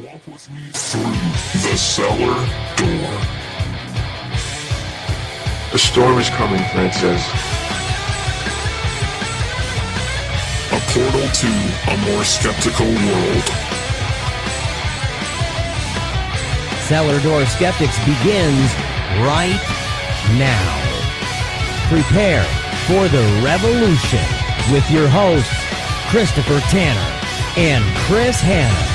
Walk with me through the cellar door. A storm is coming, Fred says. A portal to a more skeptical world. Cellar Door Skeptics begins right now. Prepare for the revolution with your hosts, Christopher Tanner and Chris Hanna.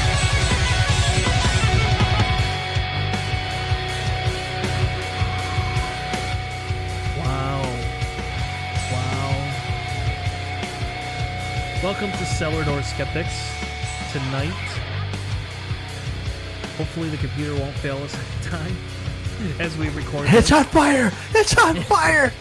Welcome to Cellar Door Skeptics. Tonight, hopefully the computer won't fail us every time as we record. It's on fire! It's on fire!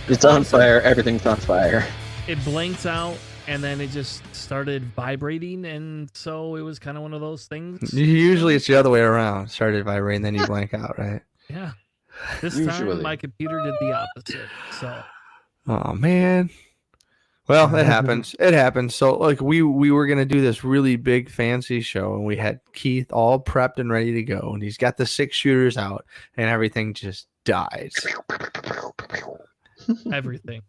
It's on fire. Everything's on fire. It blanks out, and then it just started vibrating, and so it was kind of one of those things. Usually it's the other way around. Started vibrating, then you blank out, right? Yeah. This time, my computer did the opposite. So. Oh, man. Well, it happens. It happens. So, like, we were going to do this really big, fancy show, and we had Keith all prepped and ready to go, and he's got the 6 shooters out, and everything just dies. Everything.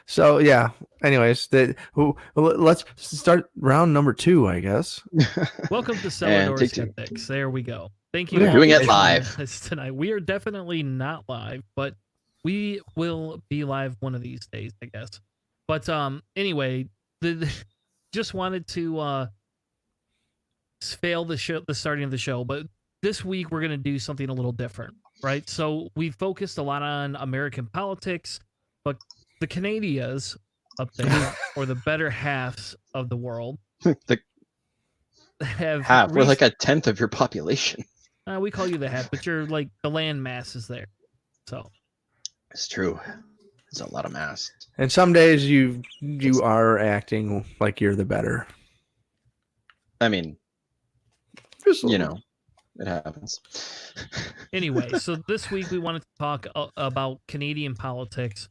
So, yeah. Anyways, let's start round number 2, I guess. Welcome to Cellar Door Skeptics. There we go. Thank you. We're doing it live tonight. We are definitely not live, but we will be live one of these days, I guess. But anyway, just wanted to fail the starting of the show. But this week we're gonna do something a little different, right? So we focused a lot on American politics, but the Canadians up there, or the better halves of the world, we're like a tenth of your population. We call you the half, but you're like the land mass is there, so. It's true. It's a lot of mass. And some days you are acting like you're the better. I mean, you know, it happens. Anyway, so this week we wanted to talk about Canadian politics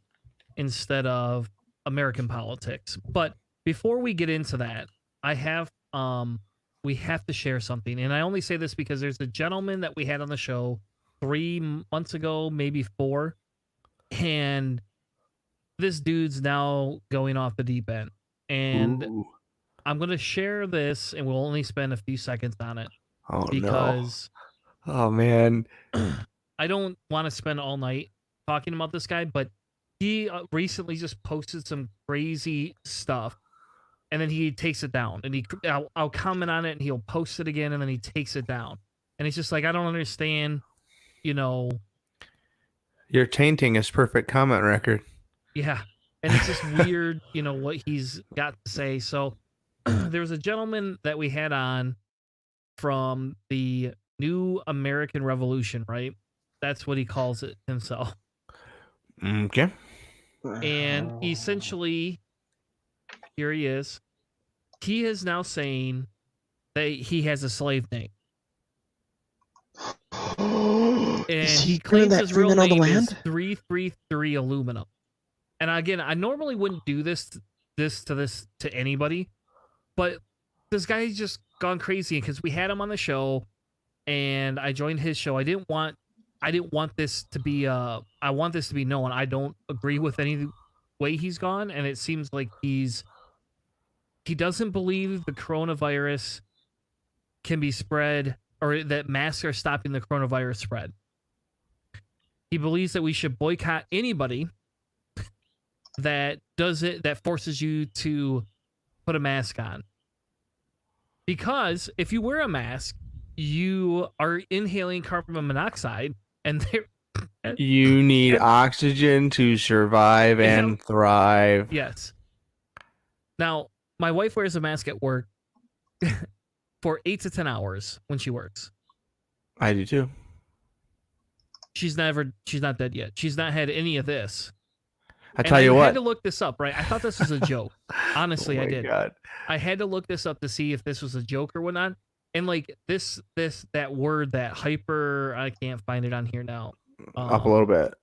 instead of American politics. But before we get into that, we have to share something. And I only say this because there's a gentleman that we had on the show 3 months ago, maybe 4. And this dude's now going off the deep end. And I'm going to share this, and we'll only spend a few seconds on it. Oh, because no. Oh, man. I don't want to spend all night talking about this guy, but he recently just posted some crazy stuff, and then he takes it down. And I'll comment on it, and he'll post it again, and then he takes it down. And it's just like, I don't understand, you know... You're tainting his perfect comment record. Yeah. And it's just weird, you know, what he's got to say. So there was a gentleman that we had on from the New American Revolution, right? That's what he calls it himself. Okay. And essentially, here he is. He is now saying that he has a slave name. And he claims his real name is 333 Aluminum. And again, I normally wouldn't do this to anybody, but this guy's just gone crazy because we had him on the show, and I joined his show. I didn't want this to be I want this to be known. I don't agree with any way he's gone, and it seems like he doesn't believe the coronavirus can be spread, or that masks are stopping the coronavirus spread. He believes that we should boycott anybody that does it, that forces you to put a mask on. Because if you wear a mask, you are inhaling carbon monoxide, and you need oxygen to survive and thrive. Yes. Now, my wife wears a mask at work for 8 to 10 hours when she works. I do too. She's not dead yet. She's not had any of this. I tell you what. I had to look this up, right? I thought this was a joke. Honestly, I did. God. I had to look this up to see if this was a joke or whatnot. And like that word, that hyper, I can't find it on here now. Up a little bit.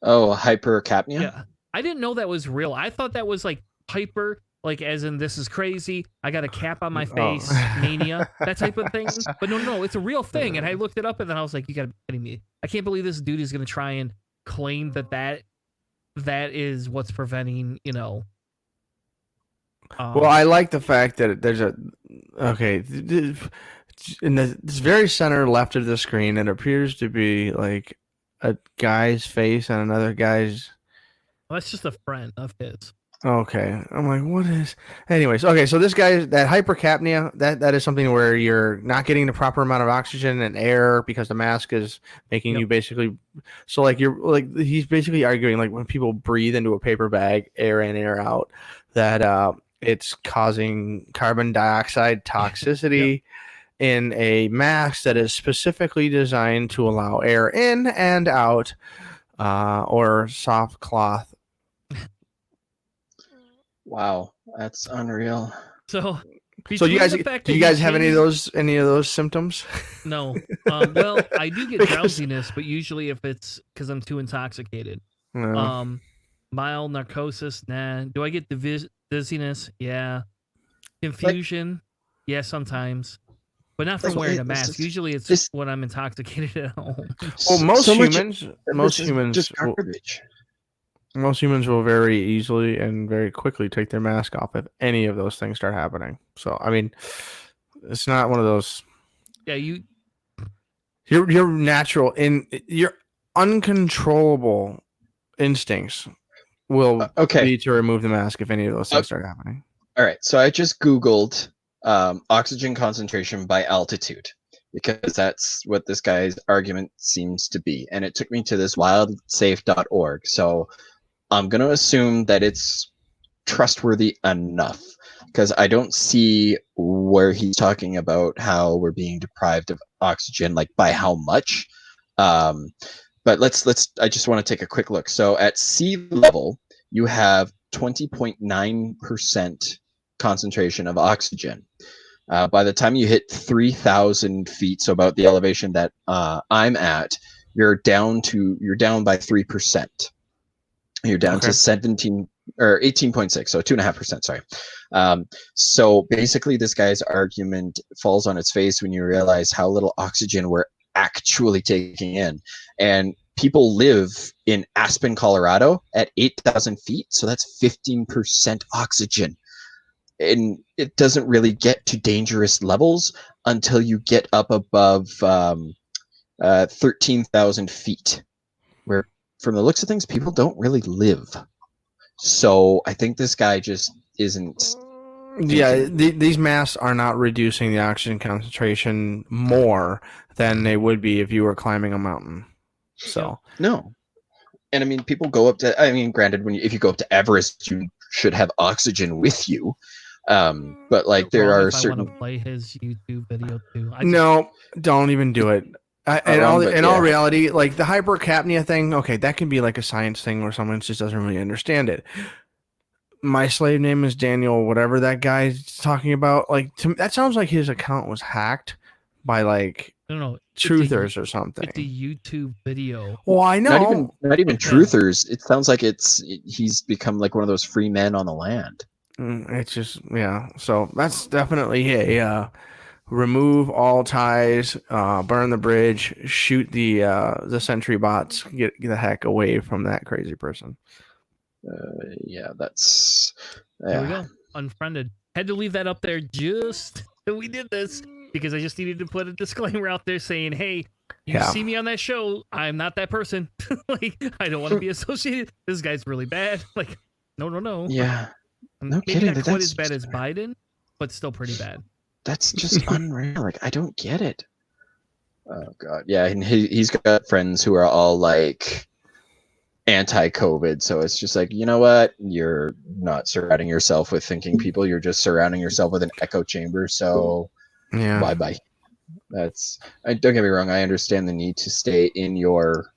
Oh, hypercapnia? Yeah. I didn't know that was real. I thought that was like hyper like as in this is crazy. I got a cap on my face, mania, that type of thing. But no, it's a real thing. And I looked it up, and then I was like, you gotta be kidding me. I can't believe this dude is gonna try and claim that is what's preventing, well, I like the fact that there's in this very center left of the screen, it appears to be like a guy's face and another guy's. Well, that's just a friend of his. Okay, I'm like, what is? Anyways, okay, so this guy, that hypercapnia, that is something where you're not getting the proper amount of oxygen and air because the mask is making you basically. So like he's basically arguing like when people breathe into a paper bag, air in, air out, that it's causing carbon dioxide toxicity. In a mask that is specifically designed to allow air in and out, or soft cloth. Wow, that's unreal. So do you guys have any of those symptoms? No. Well, I do get drowsiness, but usually if it's because I'm too intoxicated. No. Mild narcosis, nah. Do I get dizziness? Yeah. Confusion? Yeah, sometimes. But not from wearing a mask. Usually it's when I'm intoxicated at home. Well, most humans just garbage. Most humans will very easily and very quickly take their mask off if any of those things start happening. So, I mean, it's not one of those. Yeah, your natural your uncontrollable instincts will be to remove the mask if any of those things start happening. All right, so I just Googled oxygen concentration by altitude because that's what this guy's argument seems to be, and it took me to this wildsafe.org. So I'm going to assume that it's trustworthy enough because I don't see where he's talking about how we're being deprived of oxygen, like by how much. But I just want to take a quick look. So at sea level, you have 20.9% concentration of oxygen. By the time you hit 3,000 feet, so about the elevation that I'm at, you're down by 3%. You're down to 17 or 18.6, so 2.5%. Sorry. So basically, this guy's argument falls on its face when you realize how little oxygen we're actually taking in, and people live in Aspen, Colorado, at 8,000 feet, so that's 15% oxygen. And it doesn't really get to dangerous levels until you get up above 13,000 feet, where from the looks of things, people don't really live. So I think this guy just isn't. Yeah, these masks are not reducing the oxygen concentration more than they would be if you were climbing a mountain. So no. And I mean, people go up to, I mean, granted, if you go up to Everest, you should have oxygen with you. But like there are certain. I want to play his YouTube video too. No, don't even do it. In all reality, like the hypercapnia thing, okay, that can be like a science thing where someone just doesn't really understand it. My slave name is Daniel, whatever that guy's talking about. Like that sounds like his account was hacked by like truthers or something. It's a YouTube video. Well, I know. Not even truthers. It sounds like he's become like one of those free men on the land. It's just So that's definitely a remove all ties, burn the bridge, shoot the sentry bots, get the heck away from that crazy person. That's. There we go. Unfriended. Had to leave that up there just we did this because I just needed to put a disclaimer out there saying, hey, you see me on that show, I'm not that person. Like, I don't want to be associated. This guy's really bad. Like, no. Yeah. No maybe kidding. Not quite as bad as Biden, but still pretty bad. That's just unreal. Like, I don't get it. Oh God. Yeah, and he's got friends who are all like anti-COVID, so it's just like, you know what? You're not surrounding yourself with thinking people. You're just surrounding yourself with an echo chamber. So, bye. Don't get me wrong. I understand the need to stay in your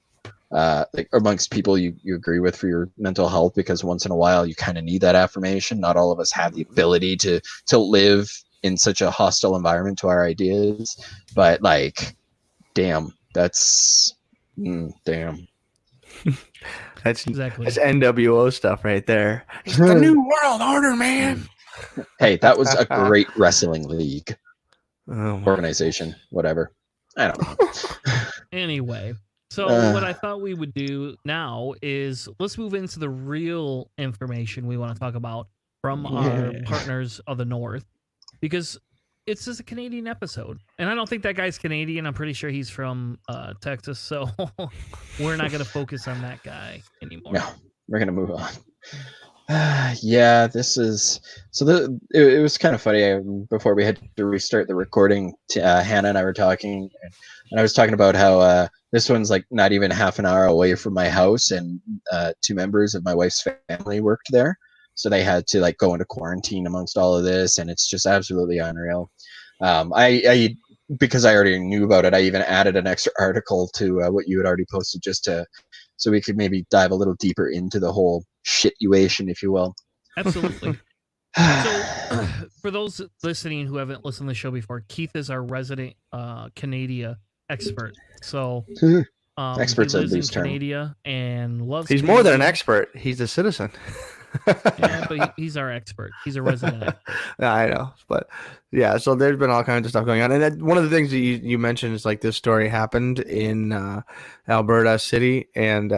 like amongst people you agree with for your mental health, because once in a while you kind of need that affirmation. Not all of us have the ability to live in such a hostile environment to our ideas, but like, damn, that's damn. That's Exactly. That's NWO stuff right there. It's the new world order, man. Hey, that was a great wrestling league Oh my. organization, whatever. I don't know. Anyway, so what I thought we would do now is let's move into the real information we want to talk about from our partners of the North, because it's just a Canadian episode. And I don't think that guy's Canadian. I'm pretty sure he's from Texas. So we're not going to focus on that guy anymore. No, we're going to move on. Yeah, this is so. It was kind of funny before we had to restart the recording. Hannah and I were talking, and I was talking about how this one's like not even half an hour away from my house, and 2 members of my wife's family worked there, so they had to like go into quarantine amongst all of this, and it's just absolutely unreal. I because I already knew about it, I even added an extra article to what you had already posted just to so we could maybe dive a little deeper into the whole situation, if you will. Absolutely. So, for those listening who haven't listened to the show before, Keith is our resident Canada expert. So, experts he of lives in this term. Canada and loves. He's more than an expert. He's a citizen. Yeah, but he's our expert. He's a resident expert. I know, but yeah. So there's been all kinds of stuff going on, and one of the things that you mentioned is like this story happened in Alberta City, and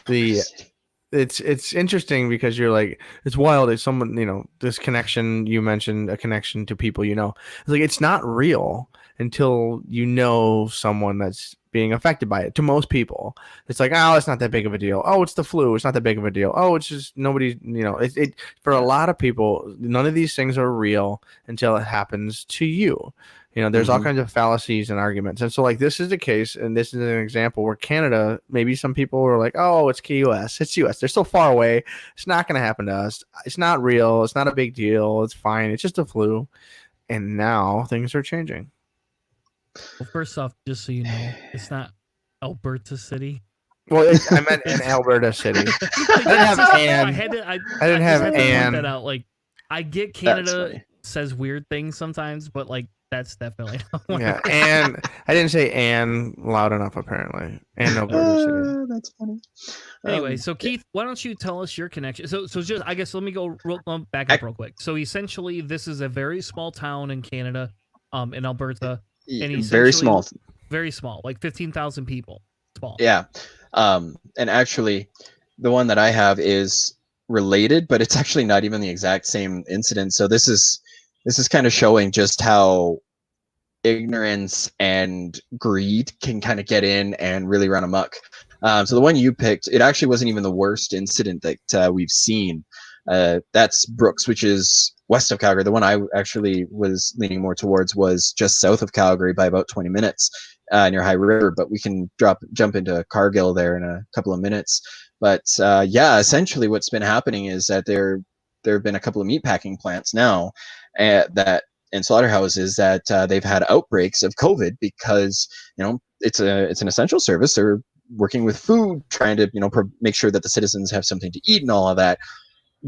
it's interesting because you're like, it's wild. It's someone, this connection you mentioned, a connection to people, it's like it's not real until you know someone that's being affected by it. To most people, it's like, oh, it's not that big of a deal. Oh, it's the flu. It's not that big of a deal. Oh, it's just nobody. It for a lot of people, none of these things are real until it happens to you. There's all kinds of fallacies and arguments. And so like this is the case, and this is an example where Canada, maybe some people were like, oh, it's US. It's US. They're so far away. It's not going to happen to us. It's not real. It's not a big deal. It's fine. It's just a flu. And now things are changing. Well, first off, just so you know, it's not Alberta City. Well, I meant in Alberta City. I didn't have Ann. I didn't have Ann. That out. Like, I get Canada says weird things sometimes, but like that's definitely not yeah. And I didn't say Ann loud enough apparently. And Alberta City. That's funny. Anyway, so Keith, why don't you tell us your connection? So just I guess let me go back up real quick. So essentially, this is a very small town in Canada, in Alberta. And very small, like 15,000 people. Small. Yeah, and actually, the one that I have is related, but it's actually not even the exact same incident. So this is kind of showing just how ignorance and greed can kind of get in and really run amok. So the one you picked, it actually wasn't even the worst incident that we've seen. That's Brooks, which is west of Calgary. The one I actually was leaning more towards was just south of Calgary by about 20 minutes near High River, but we can jump into Cargill there in a couple of minutes. But yeah, essentially what's been happening is that there have been a couple of meatpacking plants now and slaughterhouses that they've had outbreaks of COVID because, it's an essential service. They're working with food, trying to, make sure that the citizens have something to eat and all of that.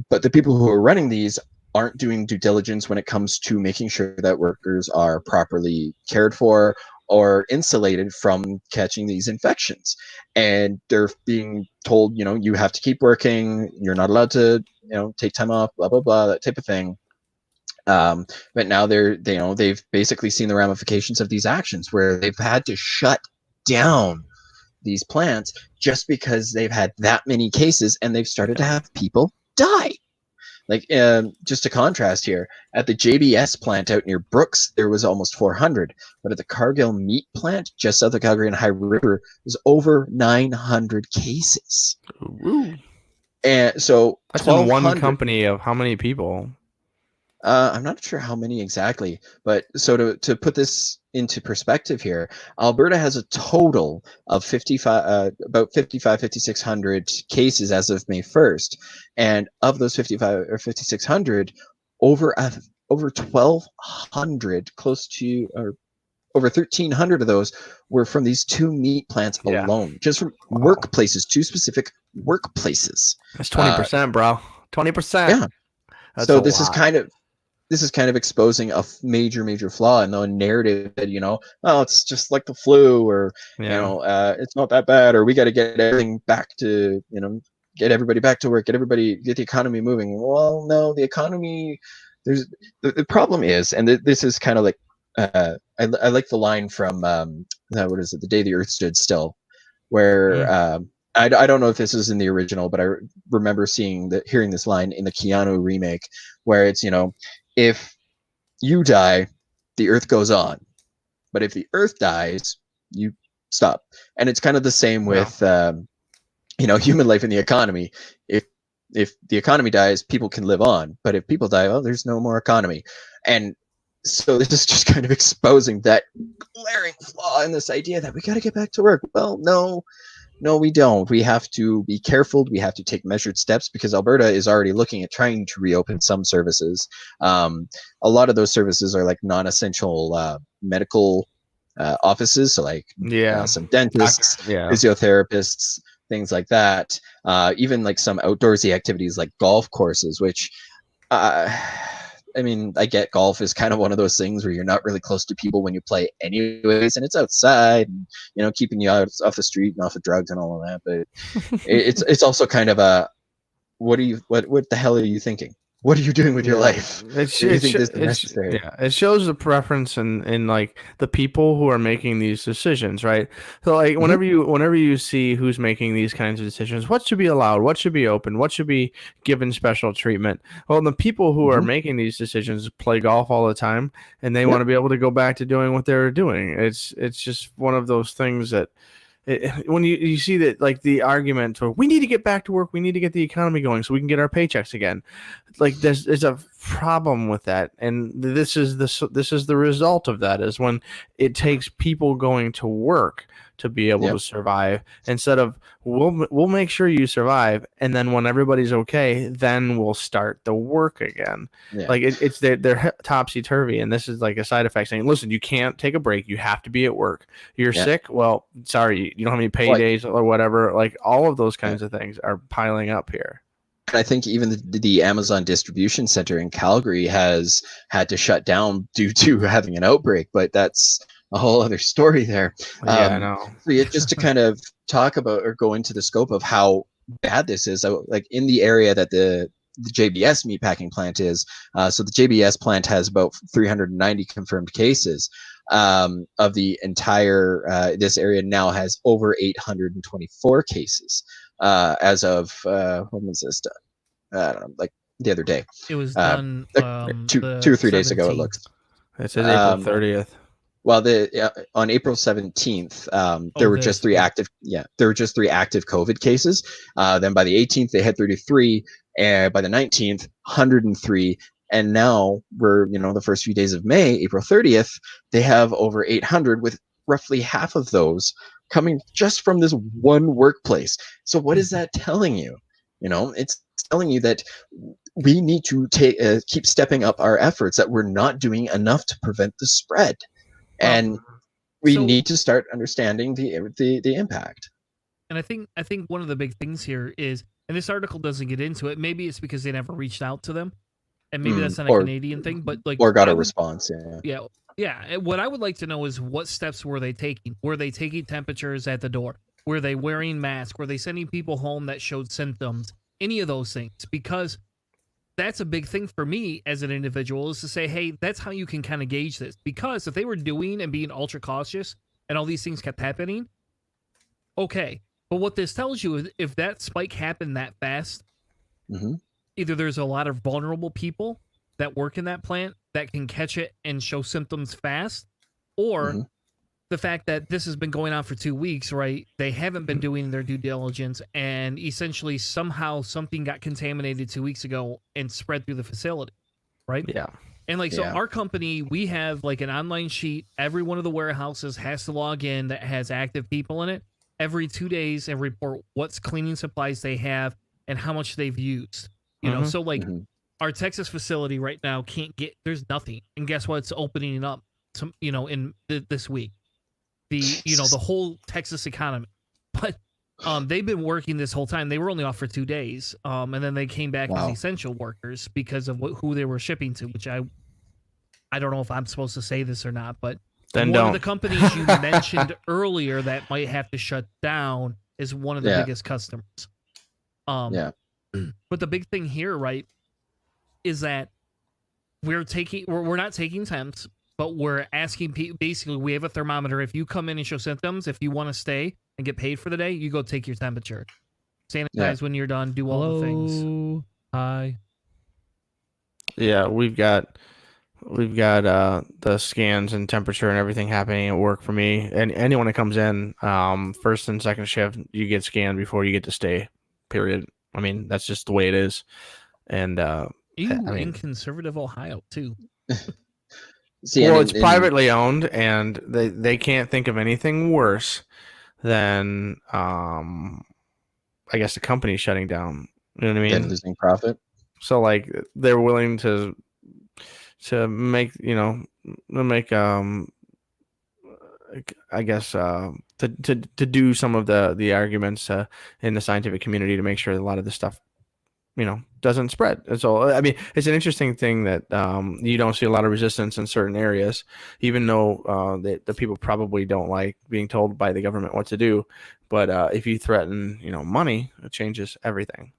But the people who are running these aren't doing due diligence when it comes to making sure that workers are properly cared for or insulated from catching these infections. And they're being told, you have to keep working. You're not allowed to, take time off, blah, blah, blah, that type of thing. But now they've basically seen the ramifications of these actions where they've had to shut down these plants just because they've had that many cases and they've started to have people die. Like, just to contrast here, at the JBS plant out near Brooks, there was almost 400. But at the Cargill meat plant, just south of Calgary and High River, was over 900 cases. Ooh. And so that's in one company of how many people? I'm not sure how many exactly, but so to put this into perspective here, Alberta has a total of 5,600 cases as of May 1st, and of those 5,600, over 1,200, close to or over 1,300 of those were from these 2 meat plants alone, just from workplaces, 2 specific workplaces. That's 20%, bro. 20%. Yeah. That's so this is kind of. this is kind of exposing a major flaw in the narrative that, oh, it's just like the flu, or it's not that bad, or we got to get everything back to, get everybody back to work, get the economy moving. Well, no, the economy, there's the problem is, and this is kind of like, I like the line from what is it, The Day the Earth Stood Still, where I don't know if this is in the original, but I remember hearing this line in the Keanu remake, where it's, if you die, the Earth goes on, but if the Earth dies, you stop. And it's kind of the same with human life and the economy. If the economy dies, people can live on, but if people die, well, there's no more economy. And so this is just kind of exposing that glaring flaw in this idea that we got to get back to work. Well, no, we don't. We have to be careful. We have to take measured steps, because Alberta is already looking at trying to reopen some services. A lot of those services are like non-essential medical offices, so like some dentists, physiotherapists, things like that. Even like some outdoorsy activities like golf courses, which I mean, I get golf is kind of one of those things where you're not really close to people when you play anyways, and it's outside, and, keeping you out off the street and off of drugs and all of that. But it's also kind of a, what the hell are you thinking? What are you doing with your life? It shows the preference in like the people who are making these decisions, right? So like whenever you see who's making these kinds of decisions, what should be allowed, what should be open, what should be given special treatment? Well, the people who are making these decisions play golf all the time, and they want to be able to go back to doing what they're doing. It's just one of those things that, when you see that, like the argument for we need to get back to work, we need to get the economy going so we can get our paychecks again, like there's a problem with that, and this is the result of that, is when it takes people going to work to be able to survive, instead of we'll make sure you survive, and then when everybody's okay, then we'll start the work again. Like they're topsy-turvy, and this is like a side effect saying, listen, you can't take a break, you have to be at work. You're sick, well, sorry, you don't have any pay days or whatever. Like all of those kinds of things are piling up here. And I think even the Amazon distribution center in Calgary has had to shut down due to having an outbreak, but that's a whole other story there. I know. So just to kind of talk about or go into the scope of how bad this is, like in the area that the JBS meatpacking plant is, so the JBS plant has about 390 confirmed cases. Of the entire, this area now has over 824 cases as of, when was this done? I don't know, like the other day. It was done two or 3 days ago, it looks. It says April 30th. Well, on April 17th, there were just three active. Yeah, there were just 3 active COVID cases. Then by the 18th, they had 33, and by the 19th, 103. And now we're, the first few days of May, April 30th, they have over 800, with roughly half of those coming just from this one workplace. So what is that telling you? It's telling you that we need to keep stepping up our efforts, that we're not doing enough to prevent the spread. And we need to start understanding the impact. And I think one of the big things here is, and this article doesn't get into it, maybe it's because they never reached out to them, and maybe that's not a Canadian thing, but like, or got a response. Yeah. What I would like to know is, what steps were they taking? Were they taking temperatures at the door? Were they wearing masks? Were they sending people home that showed symptoms? Any of those things? Because that's a big thing for me as an individual, is to say, hey, that's how you can kind of gauge this. Because if they were doing and being ultra cautious and all these things kept happening, okay. But what this tells you is, if that spike happened that fast, either there's a lot of vulnerable people that work in that plant that can catch it and show symptoms fast, or the fact that this has been going on for 2 weeks, right? They haven't been doing their due diligence, and essentially somehow something got contaminated 2 weeks ago and spread through the facility, right? Yeah. And like, so our company, we have like an online sheet. Every one of the warehouses has to log in that has active people in it every 2 days and report what's cleaning supplies they have and how much they've used. So like our Texas facility right now there's nothing. And guess what? It's opening up in this week. The whole Texas economy. But they've been working this whole time. They were only off for 2 days, and then they came back as essential workers because of who they were shipping to. Which I don't know if I'm supposed to say this or not, but then one of the companies you mentioned earlier that might have to shut down is one of the biggest customers. But the big thing here, right, is that we're not taking temps, but we're asking people. Basically, we have a thermometer. If you come in and show symptoms, if you want to stay and get paid for the day, you go take your temperature, sanitize when you're done, do all the things. Hi. Yeah, we've got the scans and temperature and everything happening at work for me. And anyone that comes in, first and second shift, you get scanned before you get to stay. Period. I mean, that's just the way it is. And in conservative Ohio too. It's privately owned, and they can't think of anything worse than I guess the company shutting down. You know what I mean? And losing profit. So like they're willing to make I guess to do some of the arguments in the scientific community to make sure that a lot of this stuff doesn't spread. And so I mean, it's an interesting thing that you don't see a lot of resistance in certain areas, even though the people probably don't like being told by the government what to do. But if you threaten money, it changes everything.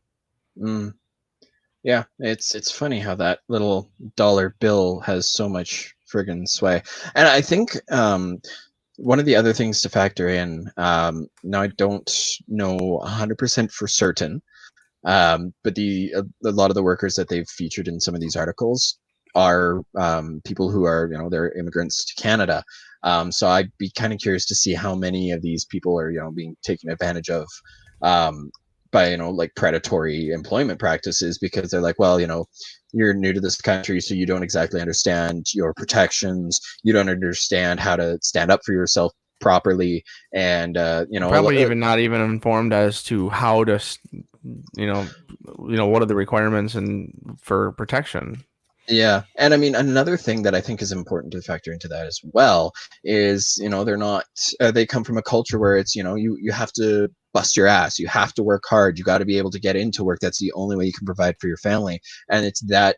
Yeah, it's funny how that little dollar bill has so much friggin' sway. And I think one of the other things to factor in, now I don't know 100% for certain, but a lot of the workers that they've featured in some of these articles are people who are, they're immigrants to Canada. So I'd be kind of curious to see how many of these people are, being taken advantage of by, like predatory employment practices, because they're like, well, you're new to this country, so you don't exactly understand your protections. You don't understand how to stand up for yourself properly. And, probably even not even informed as to how to, what are the requirements and for protection. Yeah. And I mean, another thing that I think is important to factor into that as well is, they're not, they come from a culture where it's, you have to bust your ass. You have to work hard. You got to be able to get into work. That's the only way you can provide for your family. And it's that,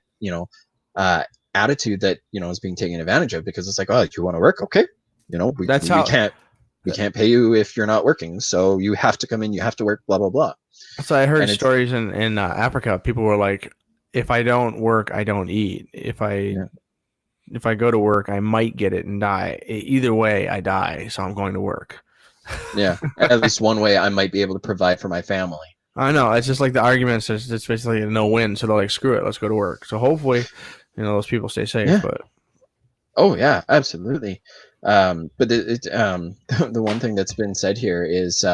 attitude that, is being taken advantage of, because it's like, oh, you want to work? Okay. We can't pay you if you're not working. So you have to come in, you have to work, blah, blah, blah. So I heard stories in Africa. People were like, if I don't work, I don't eat. If I go to work, I might get it and die. Either way, I die. So I'm going to work. Yeah. At least one way I might be able to provide for my family. I know. It's just like the arguments. It's basically a no-win. So they're like, screw it. Let's go to work. So hopefully, those people stay safe. Yeah. But oh yeah, absolutely. But the one thing that's been said here is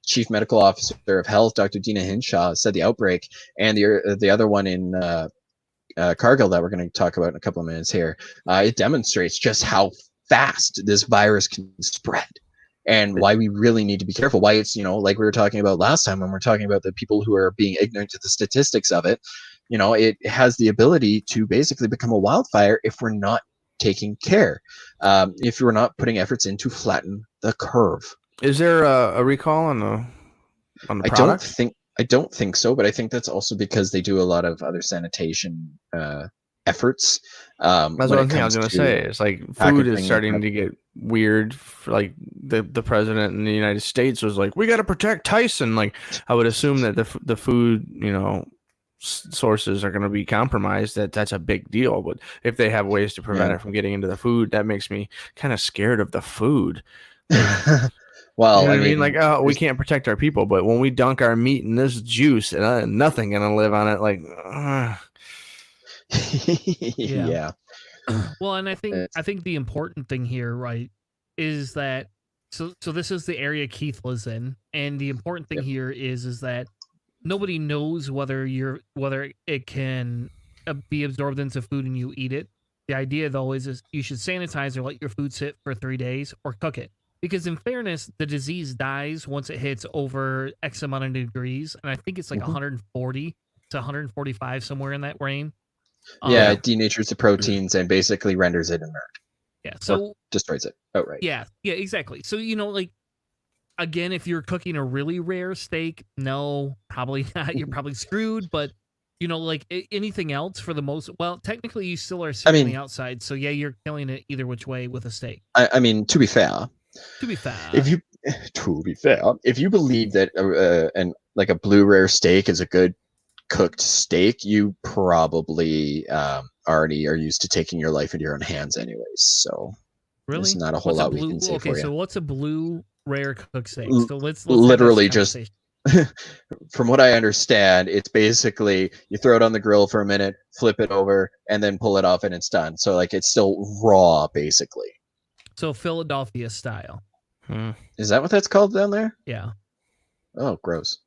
Chief Medical Officer of Health, Dr. Dina Hinshaw, said the outbreak, and the other one in Cargill that we're going to talk about in a couple of minutes here, it demonstrates just how fast this virus can spread, and why we really need to be careful. Why it's, like we were talking about last time when we're talking about the people who are being ignorant to the statistics of it, it has the ability to basically become a wildfire if we're not taking care, if we're not putting efforts in to flatten the curve. Is there a recall on the product? I don't think so, but I think that's also because they do a lot of other sanitation efforts. That's one thing I was going to say. It's like food is starting to get weird. Like the president in the United States was like, we got to protect Tyson. Like I would assume that the food, sources are going to be compromised. That's a big deal. But if they have ways to prevent it from getting into the food, that makes me kind of scared of the food. Well, I mean, like, oh, we can't protect our people, but when we dunk our meat in this juice, and nothing gonna live on it. Like, yeah. Well, and I think the important thing here, right, is that so this is the area Keith lives in, and the important thing here is that nobody knows whether it can be absorbed into food and you eat it. The idea though is you should sanitize or let your food sit for 3 days or cook it. Because in fairness, the disease dies once it hits over X amount of degrees. And I think it's like 140 to 145, somewhere in that range. Yeah, it denatures the proteins and basically renders it inert. Yeah, so destroys it outright. Yeah, exactly. So, like again, if you're cooking a really rare steak, no, probably not. You're probably screwed. But like anything else, for the most, well, technically you still are searing the outside. So yeah, you're killing it either which way with a steak. I mean, to be fair, if you believe that and like a blue rare steak is a good cooked steak, you probably already are used to taking your life into your own hands, anyways. So really, there's not a whole lot we can say for you. So what's a blue rare cooked steak? So let's literally just. From what I understand, it's basically you throw it on the grill for a minute, flip it over, and then pull it off, and it's done. So like it's still raw, basically. So Philadelphia style. Is that what that's called down there? Yeah. Oh, gross.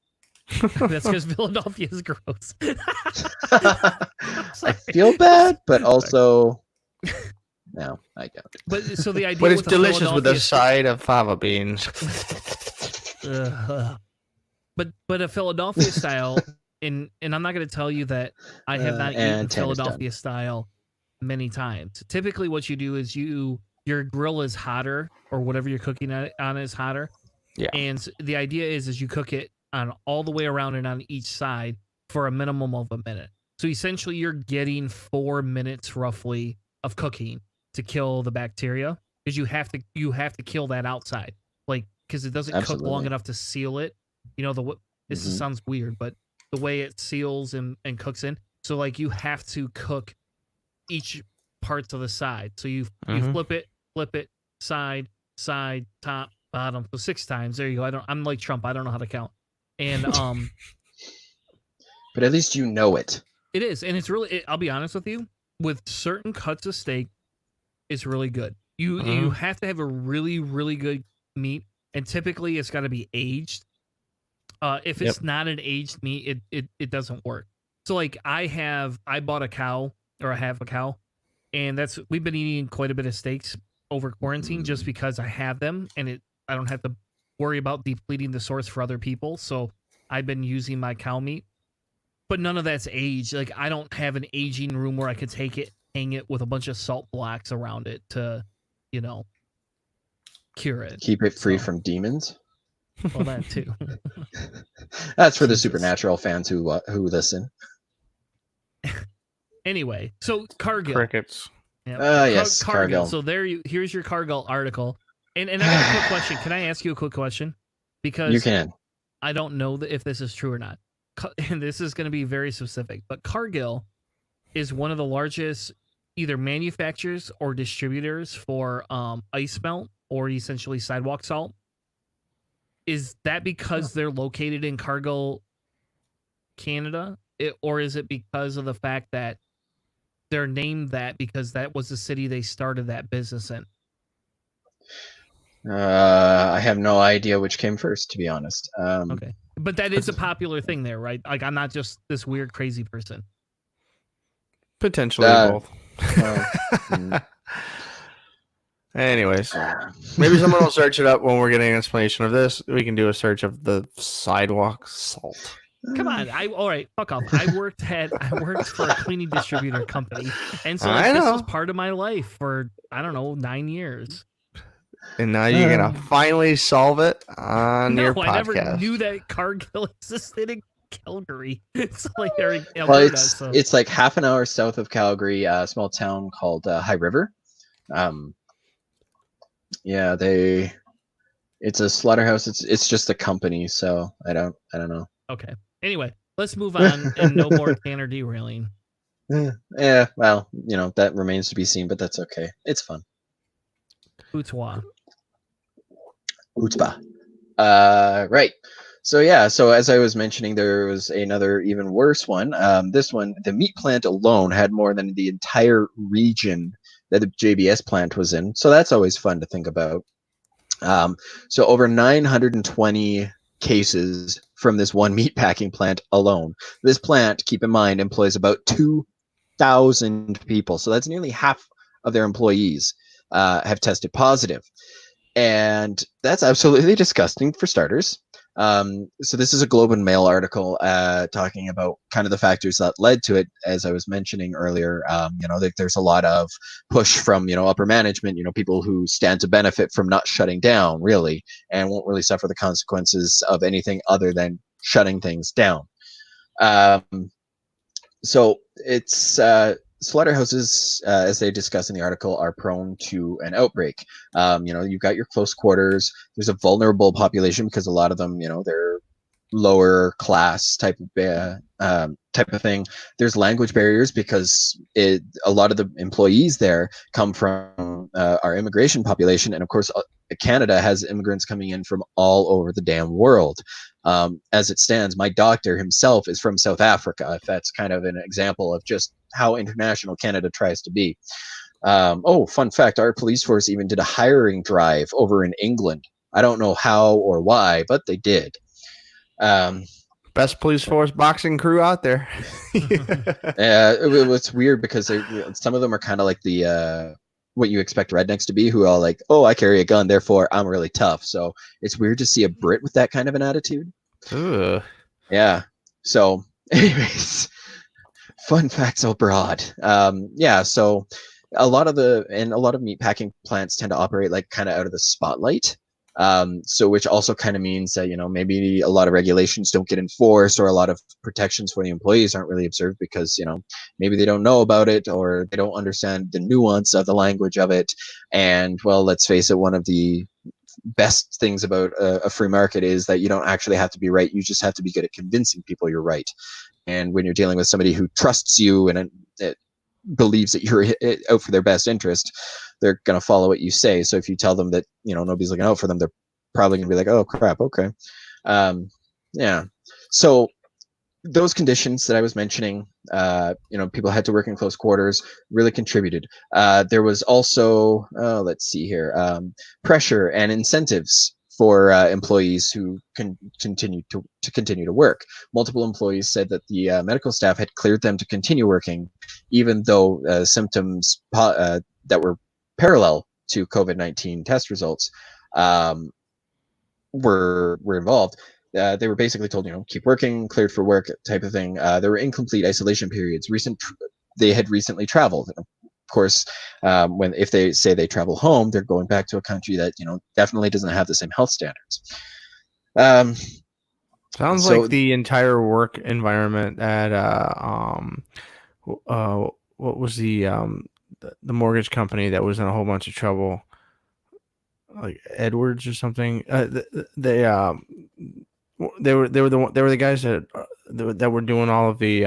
That's because Philadelphia is gross. I feel bad, but also no, I don't. But so the idea, but it's delicious with a side of fava beans. But a Philadelphia style, and I'm not going to tell you that I have not eaten Philadelphia style many times. Typically, what you do is your grill is hotter, or whatever you're cooking on is hotter. Yeah. And the idea is you cook it on all the way around and on each side for a minimum of a minute. So essentially, you're getting 4 minutes roughly of cooking to kill the bacteria, because you have to kill that outside, like, because it doesn't cook long enough to seal it. This sounds weird, but the way it seals and cooks in. So like you have to cook each parts of the side. So you flip it, side, top, bottom. So 6 times. There you go. I'm like Trump. I don't know how to count. And but at least you know it. It is, and it's really. I'll be honest with you. With certain cuts of steak, it's really good. You have to have a really, really good meat, and typically it's got to be aged. If it's not an aged meat, it doesn't work. So like I bought a cow, or I have a cow, and we've been eating quite a bit of steaks over quarantine just because I have them, and I don't have to worry about depleting the source for other people. So I've been using my cow meat, but none of that's aged. Like I don't have an aging room where I could take it, hang it with a bunch of salt blocks around it to, cure it. Keep it free from demons. Well, that too. That's for the supernatural fans who listen. Anyway, so Cargill. Crickets. Yeah. Yes, Cargill. So here's your Cargill article. And I got a quick question. Can I ask you a quick question? Because you can. I don't know if this is true or not. And this is going to be very specific. But Cargill is one of the largest either manufacturers or distributors for ice melt, or essentially sidewalk salt. Is that because they're located in Cargill, Canada? Or is it because of the fact that they're named that because that was the city they started that business in? I have no idea which came first, to be honest. Okay. But that is a popular thing there, right? Like, I'm not just this weird, crazy person. Potentially both. Anyways, maybe someone will search it up when we're getting an explanation of this. We can do a search of the sidewalk salt. Come on, all right, fuck off. I worked for a cleaning distributor company, and so this was part of my life for 9 years. And now you're gonna finally solve it on your podcast. I never knew that Cargill existed in Calgary. It's like they're in Alberta. It's like half an hour south of Calgary, a small town called High River. Yeah, it's a slaughterhouse. It's just a company, so I don't know. Okay. Anyway, let's move on and no more Tanner derailing. Yeah, well, that remains to be seen, but that's okay. It's fun. Boutois. Right. So as I was mentioning, there was another even worse one. This one, the meat plant alone had more than the entire region that the JBS plant was in. So that's always fun to think about. So over 920 cases from this one meat packing plant alone. This plant, keep in mind, employs about 2,000 people. So that's nearly half of their employees have tested positive. And that's absolutely disgusting for starters. So this is a Globe and Mail article talking about kind of the factors that led to it. As I was mentioning earlier, there's a lot of push from, upper management, people who stand to benefit from not shutting down really, and won't really suffer the consequences of anything other than shutting things down. So it's slaughterhouses, as they discuss in the article, are prone to an outbreak. You've got your close quarters. There's a vulnerable population because a lot of them, they're lower class type of thing. There's language barriers because a lot of the employees there come from our immigration population, and of course, Canada has immigrants coming in from all over the damn world. As it stands, my doctor himself is from South Africa, if that's kind of an example of just how international Canada tries to be. Fun fact, our police force even did a hiring drive over in England. I don't know how or why, but they did. Best police force boxing crew out there. Yeah, it's weird because some of them are kind of like the what you expect rednecks to be, who are like, oh, I carry a gun, therefore I'm really tough. So it's weird to see a Brit with that kind of an attitude. Ugh. Yeah. So anyways, fun facts abroad. So a lot of meatpacking plants tend to operate like kind of out of the spotlight. So which also kind of means that, maybe a lot of regulations don't get enforced, or a lot of protections for the employees aren't really observed because, maybe they don't know about it, or they don't understand the nuance of the language of it. And well, let's face it, one of the best things about a free market is that you don't actually have to be right. You just have to be good at convincing people you're right. And when you're dealing with somebody who trusts you and it believes that you're out for their best interest, they're going to follow what you say. So if you tell them that, nobody's looking out for them, they're probably going to be like, oh crap. Okay. Yeah. So those conditions that I was mentioning, people had to work in close quarters, really contributed. There was also, let's see here, pressure and incentives for employees who can continue to work. Multiple employees said that the medical staff had cleared them to continue working, even though symptoms that were parallel to COVID-19 test results were involved. They were basically told, keep working, cleared for work type of thing. There were incomplete isolation periods. They had recently traveled. Of course, if they say they travel home, they're going back to a country that, definitely doesn't have the same health standards. Sounds like the entire work environment at what was the mortgage company that was in a whole bunch of trouble, like Edwards or something. They were the guys that were doing all of the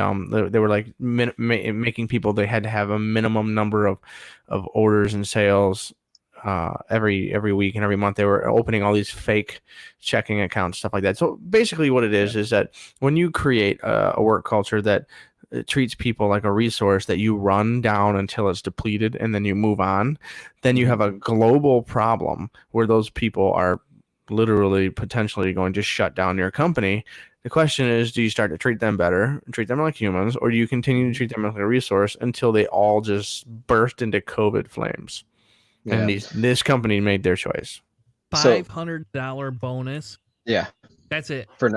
they were like making people, they had to have a minimum number of orders and sales every week and every month. They were opening all these fake checking accounts, stuff like that. So basically what it is that when you create a work culture that treats people like a resource that you run down until it's depleted and then you move on, then you have a global problem where those people are literally potentially going to shut down your company. The question is, do you start to treat them better, treat them like humans, or do you continue to treat them like a resource until they all just burst into COVID flames? Yeah. And this company made their choice. $500 bonus. Yeah, that's it for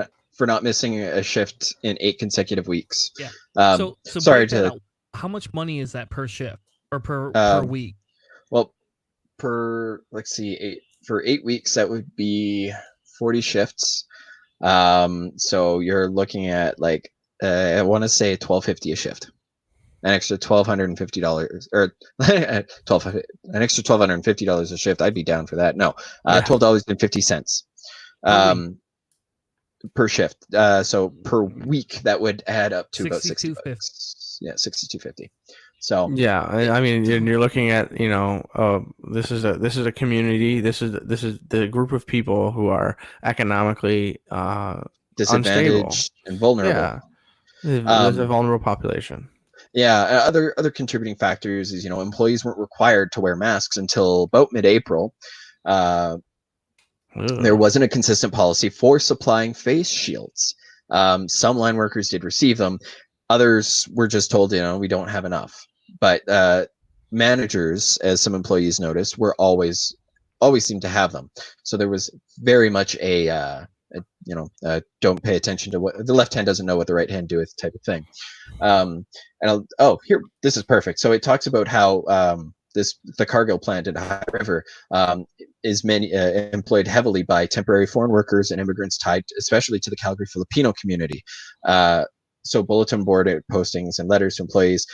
not missing a shift in 8 consecutive weeks. Yeah. So sorry to. How much money is that per shift or per week? Well, for 8 weeks, that would be 40 shifts. So you're looking at like I want to say $1,250 a shift, an extra $1,250 or an extra $1,250 a shift. I'd be down for that. No, $12.50 per shift. So per week, that would add up to about $62.50. Yeah, $62.50. So yeah, I mean, you're looking at, this is a community. This is the group of people who are economically disadvantaged and vulnerable. Yeah, there's a vulnerable population. Yeah, other contributing factors is, employees weren't required to wear masks until about mid-April. There wasn't a consistent policy for supplying face shields. Some line workers did receive them. Others were just told, we don't have enough. But managers, as some employees noticed, were always seemed to have them. So there was very much a don't pay attention to what the left hand doesn't know what the right hand doeth type of thing. Here, this is perfect. So it talks about how the Cargill plant in High River is employed heavily by temporary foreign workers and immigrants tied especially to the Calgary Filipino community. So bulletin board postings and letters to employees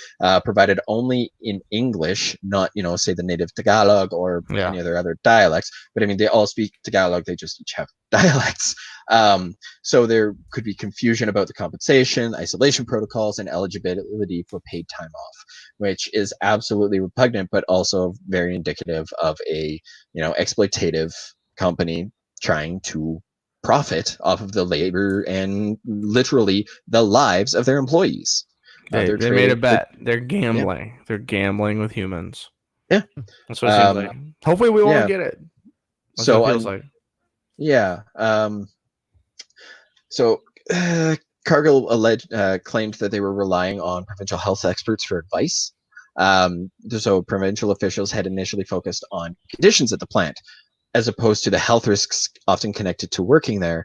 provided only in English, not, say the native Tagalog or any other dialects. But I mean, they all speak Tagalog. They just each have dialects. So there could be confusion about the compensation, isolation protocols, and eligibility for paid time off, which is absolutely repugnant, but also very indicative of a, exploitative company trying to profit off of the labor and literally the lives of their employees. They made a bet. They're gambling. Yeah. They're gambling with humans. Yeah. That's what it seems like. Hopefully we won't get it. That's so what it feels like. Yeah. Cargill claimed that they were relying on provincial health experts for advice. So provincial officials had initially focused on conditions at the plant, as opposed to the health risks often connected to working there.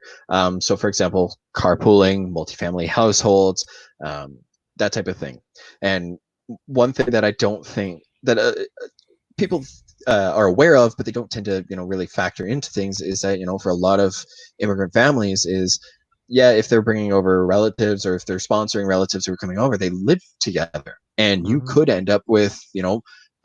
So, for example, carpooling, multifamily households, that type of thing. And one thing that I don't think that people are aware of, but they don't tend to, really factor into things is that, for a lot of immigrant families is, if they're bringing over relatives or if they're sponsoring relatives who are coming over, they live together. And you could end up with,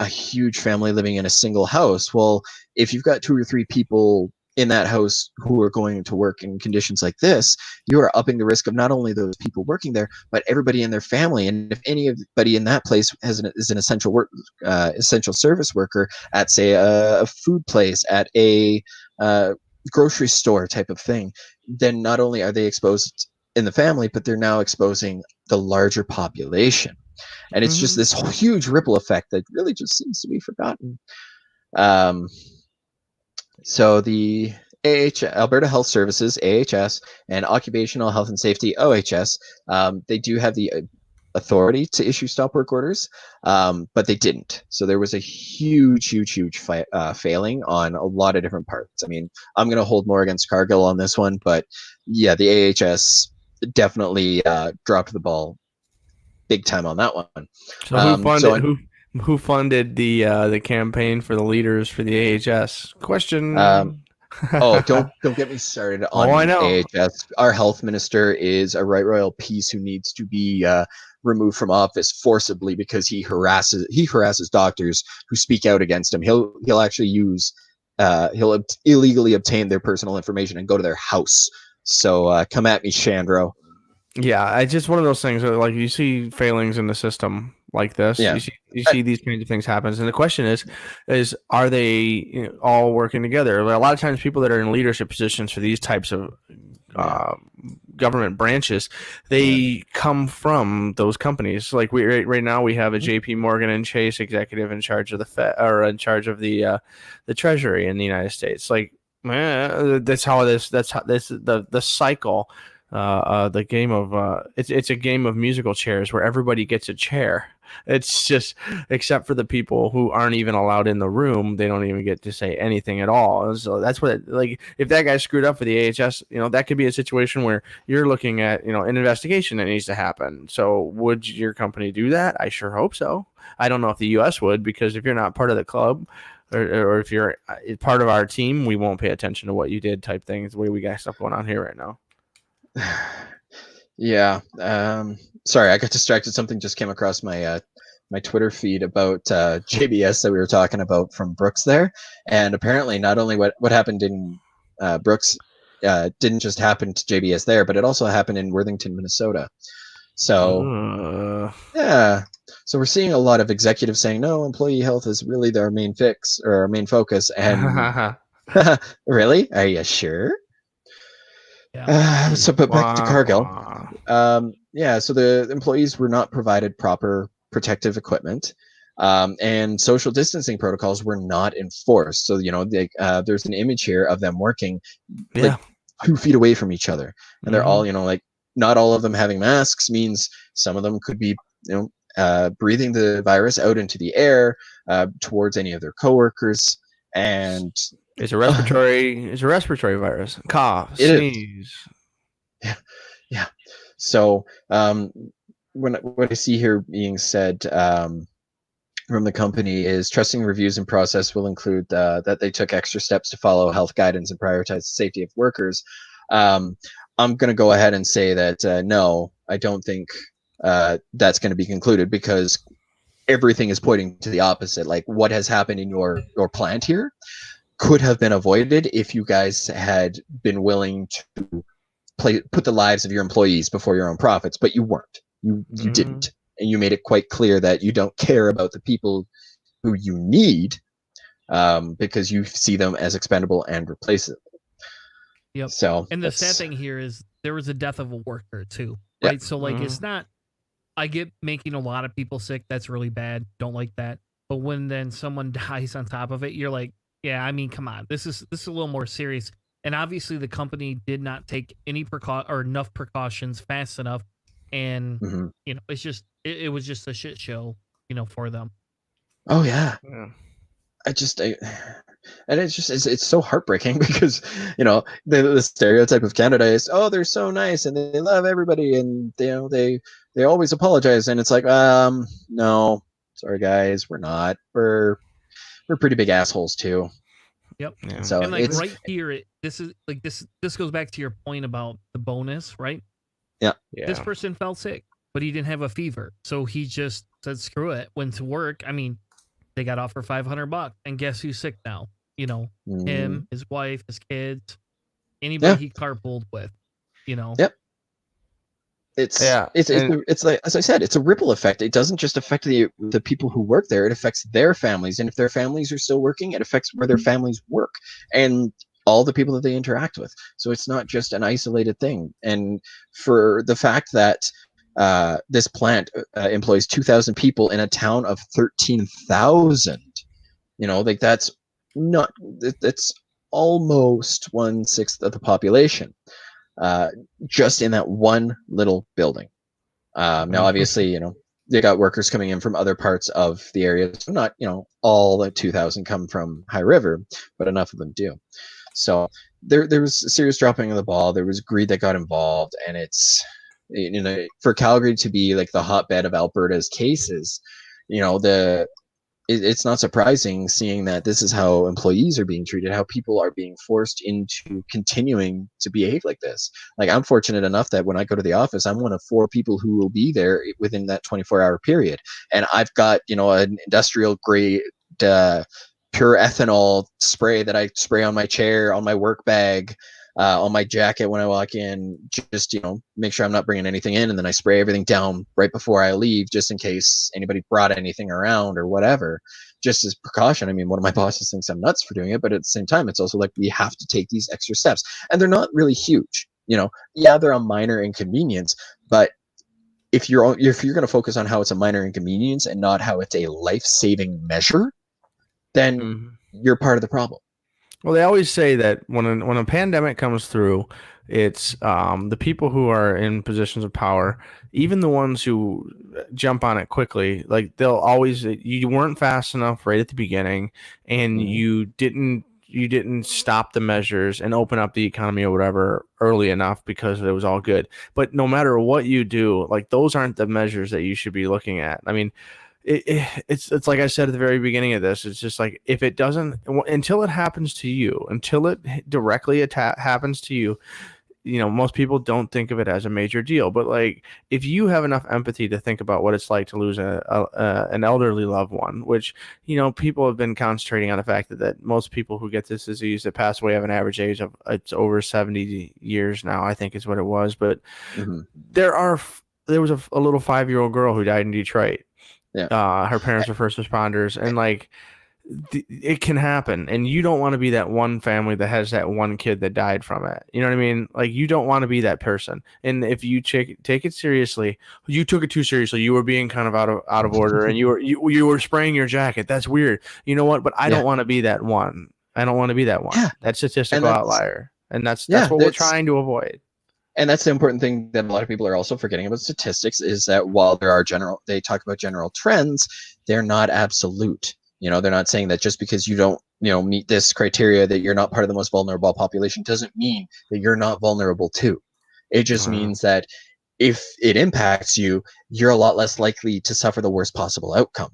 a huge family living in a single house. Well, if you've got 2 or 3 people in that house who are going to work in conditions like this, you are upping the risk of not only those people working there, but everybody in their family. And if anybody in that place is an essential service worker at, say, a food place, at a grocery store type of thing, then not only are they exposed in the family, but they're now exposing the larger population. And it's just this huge ripple effect that really just seems to be forgotten. So the Alberta Health Services, AHS, and Occupational Health and Safety, OHS, they do have the authority to issue stop work orders, but they didn't. So there was a huge failing on a lot of different parts. I mean, I'm going to hold more against Cargill on this one, but yeah, the AHS definitely dropped the ball big time on that one. So who funded the campaign for the leaders for the AHS? Question. Don't get me started on I know. AHS. Our health minister is a right royal piece who needs to be removed from office forcibly because he harasses doctors who speak out against him. He'll actually use he'll illegally obtain their personal information and go to their house. So come at me, Chandro. Yeah, it's just one of those things where, like, you see failings in the system like this. Yeah. You see these kinds of things happen, and the question is are they all working together? A lot of times, people that are in leadership positions for these types of government branches, they come from those companies. Like right now, we have a J.P. Morgan and Chase executive in charge of the Fed, or in charge of the Treasury in the United States. Like, that's how the cycle. The game of it's a game of musical chairs where everybody gets a chair. It's just, except for the people who aren't even allowed in the room, they don't even get to say anything at all. So that's what if that guy screwed up for the AHS, that could be a situation where you're looking at an investigation that needs to happen. So would your company do that? I sure hope so. I don't know if the U.S. would, because if you're not part of the club, or if you're part of our team, we won't pay attention to what you did type things. The way we got stuff going on here right now. Yeah. Sorry, I got distracted. Something just came across my my Twitter feed about JBS that we were talking about from Brooks there, and apparently not only what happened in Brooks didn't just happen to JBS there, but it also happened in Worthington, Minnesota. So yeah. So we're seeing a lot of executives saying, no, employee health is really our main fix or our main focus. And really? Are you sure? Yeah. But back to Cargill. So the employees were not provided proper protective equipment, and social distancing protocols were not enforced. So there's an image here of them working like 2 feet away from each other, and they're all not all of them having masks means some of them could be breathing the virus out into the air towards any of their coworkers. And It's a respiratory virus. Cough, It is. sneeze. Yeah. So what I see here being said from the company is trusting reviews and process will include that they took extra steps to follow health guidance and prioritize the safety of workers. I'm going to go ahead and say that no, I don't think that's going to be concluded, because everything is pointing to the opposite. Like, what has happened in your plant here could have been avoided if you guys had been willing to put the lives of your employees before your own profits, but you weren't. You didn't. And you made it quite clear that you don't care about the people who you need, because you see them as expendable and replaceable. Yep. So, and the sad thing here is there was a death of a worker too, Yeah. right? So like, it's not. I get making a lot of people sick. That's really bad. Don't like that. But when then someone dies on top of it, you're like, yeah, I mean, come on. This is a little more serious. And obviously, the company did not take any enough precautions fast enough, and you know, it's just it was just a shit show, you know, for them. Oh yeah. And it's so heartbreaking because, you know, the stereotype of Canada is, oh, they're so nice and they love everybody, and you know, they always apologize, and it's like, no, sorry guys, we're not. We're pretty big assholes too. Yep. Yeah. So and like right here, this goes back to your point about the bonus, right? Yeah. This person felt sick, but he didn't have a fever, so he just said screw it, went to work. I mean, they got off for $500, and guess who's sick now? You know, him, his wife, his kids, anybody he carpooled with. You know. Yep. It's like, as I said, it's a ripple effect. It doesn't just affect the people who work there; it affects their families, and if their families are still working, it affects where their families work and all the people that they interact with. So it's not just an isolated thing. And for the fact that this plant employs 2,000 people in a town of 13,000, you know, like that's almost 1/6 of the population. Just in that one little building. Now, obviously, you know, they got workers coming in from other parts of the area. So not, you know, all the 2,000 come from High River, but enough of them do. So there was a serious dropping of the ball. There was greed that got involved, and it's, you know, for Calgary to be like the hotbed of Alberta's cases, you know, it's not surprising, seeing that this is how employees are being treated, how people are being forced into continuing to behave like this. Like, I'm fortunate enough that when I go to the office, I'm one of 4 people who will be there within that 24-hour period. And I've got, you know, an industrial grade pure ethanol spray that I spray on my chair, on my work bag, on my jacket when I walk in, just, you know, make sure I'm not bringing anything in, and then I spray everything down right before I leave, just in case anybody brought anything around or whatever, just as precaution. I mean, one of my bosses thinks I'm nuts for doing it, but at the same time, it's also like we have to take these extra steps, and they're not really huge. You know, yeah, they're a minor inconvenience, but if you're going to focus on how it's a minor inconvenience and not how it's a life-saving measure, then you're part of the problem. Well, they always say that when a pandemic comes through, it's the people who are in positions of power, even the ones who jump on it quickly, like they'll always, you weren't fast enough right at the beginning, and you didn't stop the measures and open up the economy or whatever early enough because it was all good. But no matter what you do, like, those aren't the measures that you should be looking at. I mean, it's like I said at the very beginning of this, it's just like, if it doesn't, until it happens to you, until it directly happens to you, you know, most people don't think of it as a major deal. But like, if you have enough empathy to think about what it's like to lose an elderly loved one, which, you know, people have been concentrating on the fact that most people who get this disease that pass away have an average age of, it's over 70 years now, I think is what it was. But there was a little 5-year-old girl who died in Detroit. Yeah. Her parents were first responders, and like, it can happen, and you don't want to be that one family that has that one kid that died from it. You know what I mean? Like, you don't want to be that person. And if you take it seriously, you took it too seriously. You were being kind of out of order, and you were spraying your jacket. That's weird. You know what? But I don't want to be that one. I don't want to be that one. Yeah. That statistical outlier, and that's what we're trying to avoid. And that's the important thing that a lot of people are also forgetting about statistics, is that while they talk about general trends, they're not absolute. You know, they're not saying that just because you don't, meet this criteria that you're not part of the most vulnerable population doesn't mean that you're not vulnerable too. It just means that if it impacts you, you're a lot less likely to suffer the worst possible outcome.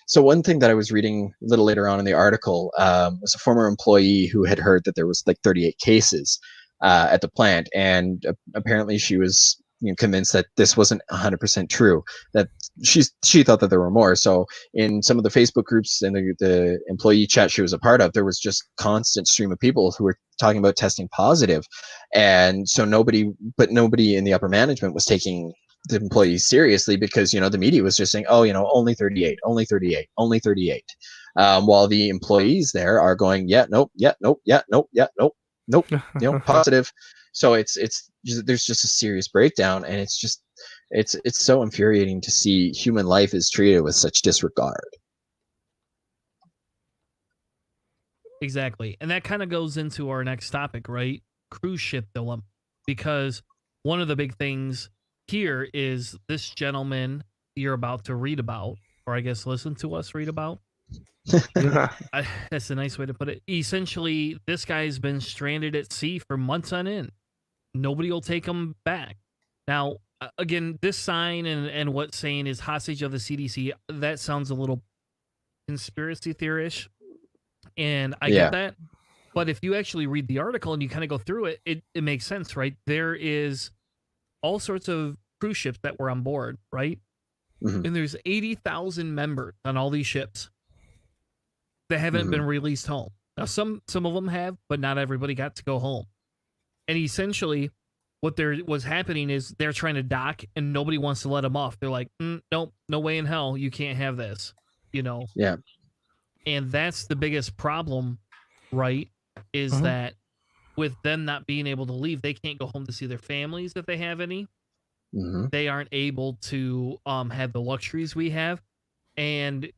So one thing that I was reading a little later on in the article was a former employee who had heard that there was like 38 cases at the plant, and apparently she was convinced that this wasn't 100% true, that she thought that there were more. So in some of the Facebook groups and the employee chat she was a part of, there was just constant stream of people who were talking about testing positive. And so nobody in the upper management was taking the employees seriously, because the media was just saying, oh, only 38, only 38, only 38, while the employees there are going, yeah, nope, yeah, nope, yeah, nope, yeah, nope, nope, positive. So there's just a serious breakdown, and it's so infuriating to see human life is treated with such disregard. Exactly. And that kind of goes into our next topic, right? Cruise ship dilemma. Because one of the big things here is this gentleman you're about to read about, or I guess listen to us read about. That's a nice way to put it. Essentially, this guy's been stranded at sea for months on end. Nobody will take him back. Now, again, this sign and what's saying is hostage of the CDC, that sounds a little conspiracy theorish. And I get that. But if you actually read the article and you kind of go through it, it makes sense, right? There is all sorts of cruise ships that were on board, right? Mm-hmm. And there's 80,000 members on all these ships that haven't been released home. Now, some of them have, but not everybody got to go home. And essentially, what was happening is they're trying to dock, and nobody wants to let them off. They're like, nope, no way in hell, you can't have this, Yeah. And that's the biggest problem, right? Is that with them not being able to leave, they can't go home to see their families if they have any. They aren't able to have the luxuries we have. And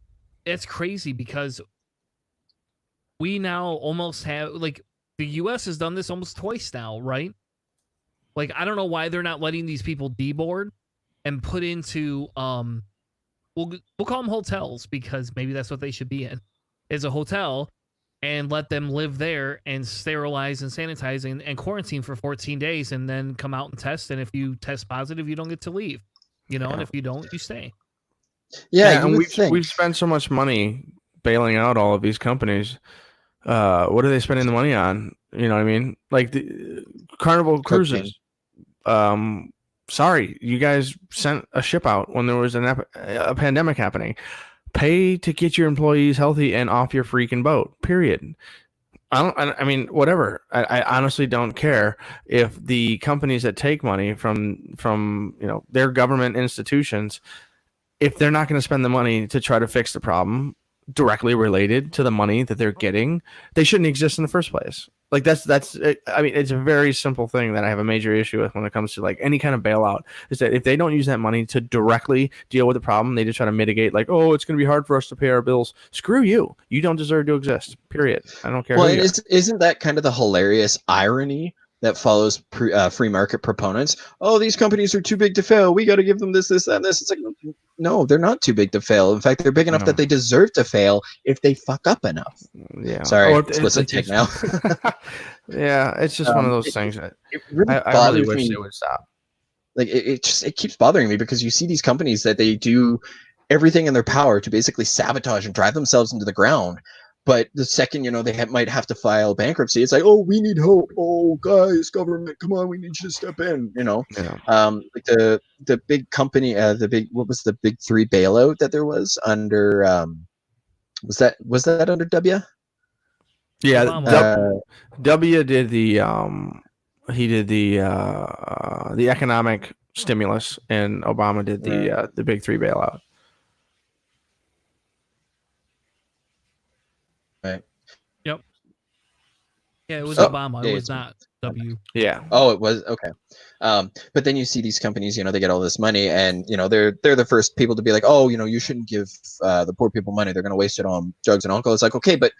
it's crazy because we now almost have, like, the U.S. has done this almost twice now, right? Like, I don't know why they're not letting these people deboard and put into, we'll call them hotels, because maybe that's what they should be in, is a hotel, and let them live there and sterilize and sanitize and quarantine for 14 days and then come out and test. And if you test positive, you don't get to leave, and if you don't, you stay. Yeah, and we've spent so much money bailing out all of these companies. What are they spending the money on? You know what I mean? Like the Carnival Cruises. Sorry, you guys sent a ship out when there was a pandemic happening. Pay to get your employees healthy and off your freaking boat. Period. I mean, whatever. I honestly don't care if the companies that take money from their government institutions, if they're not going to spend the money to try to fix the problem directly related to the money that they're getting, they shouldn't exist in the first place. Like that's I mean, it's a very simple thing that I have a major issue with when it comes to like any kind of bailout, is that if they don't use that money to directly deal with the problem, they just try to mitigate, like, oh, it's going to be hard for us to pay our bills. Screw you. You don't deserve to exist. Period. I don't care. Well, isn't that kind of the hilarious irony that follows free market proponents? Oh, these companies are too big to fail. We got to give them this, that, and this. It's like, no, they're not too big to fail. In fact, they're big enough that they deserve to fail if they fuck up enough. Yeah. Sorry, explicit take now. Yeah, it's just one of those things that I really wish they would stop. Like it keeps bothering me, because you see these companies that they do everything in their power to basically sabotage and drive themselves into the ground. But the second, they might have to file bankruptcy, it's like, oh, we need help. Oh, guys, government, come on, we need you to step in. Like the big company, what was the big three bailout that there was under? Was that under W? Yeah, W did the he did the economic stimulus, and Obama did the big three bailout. Right. Yep. Yeah, it was Obama. It was not W. Yeah. Oh, it was, okay. But then you see these companies, they get all this money, and they're the first people to be like, oh, you shouldn't give the poor people money. They're going to waste it on drugs and alcohol. It's like, okay, but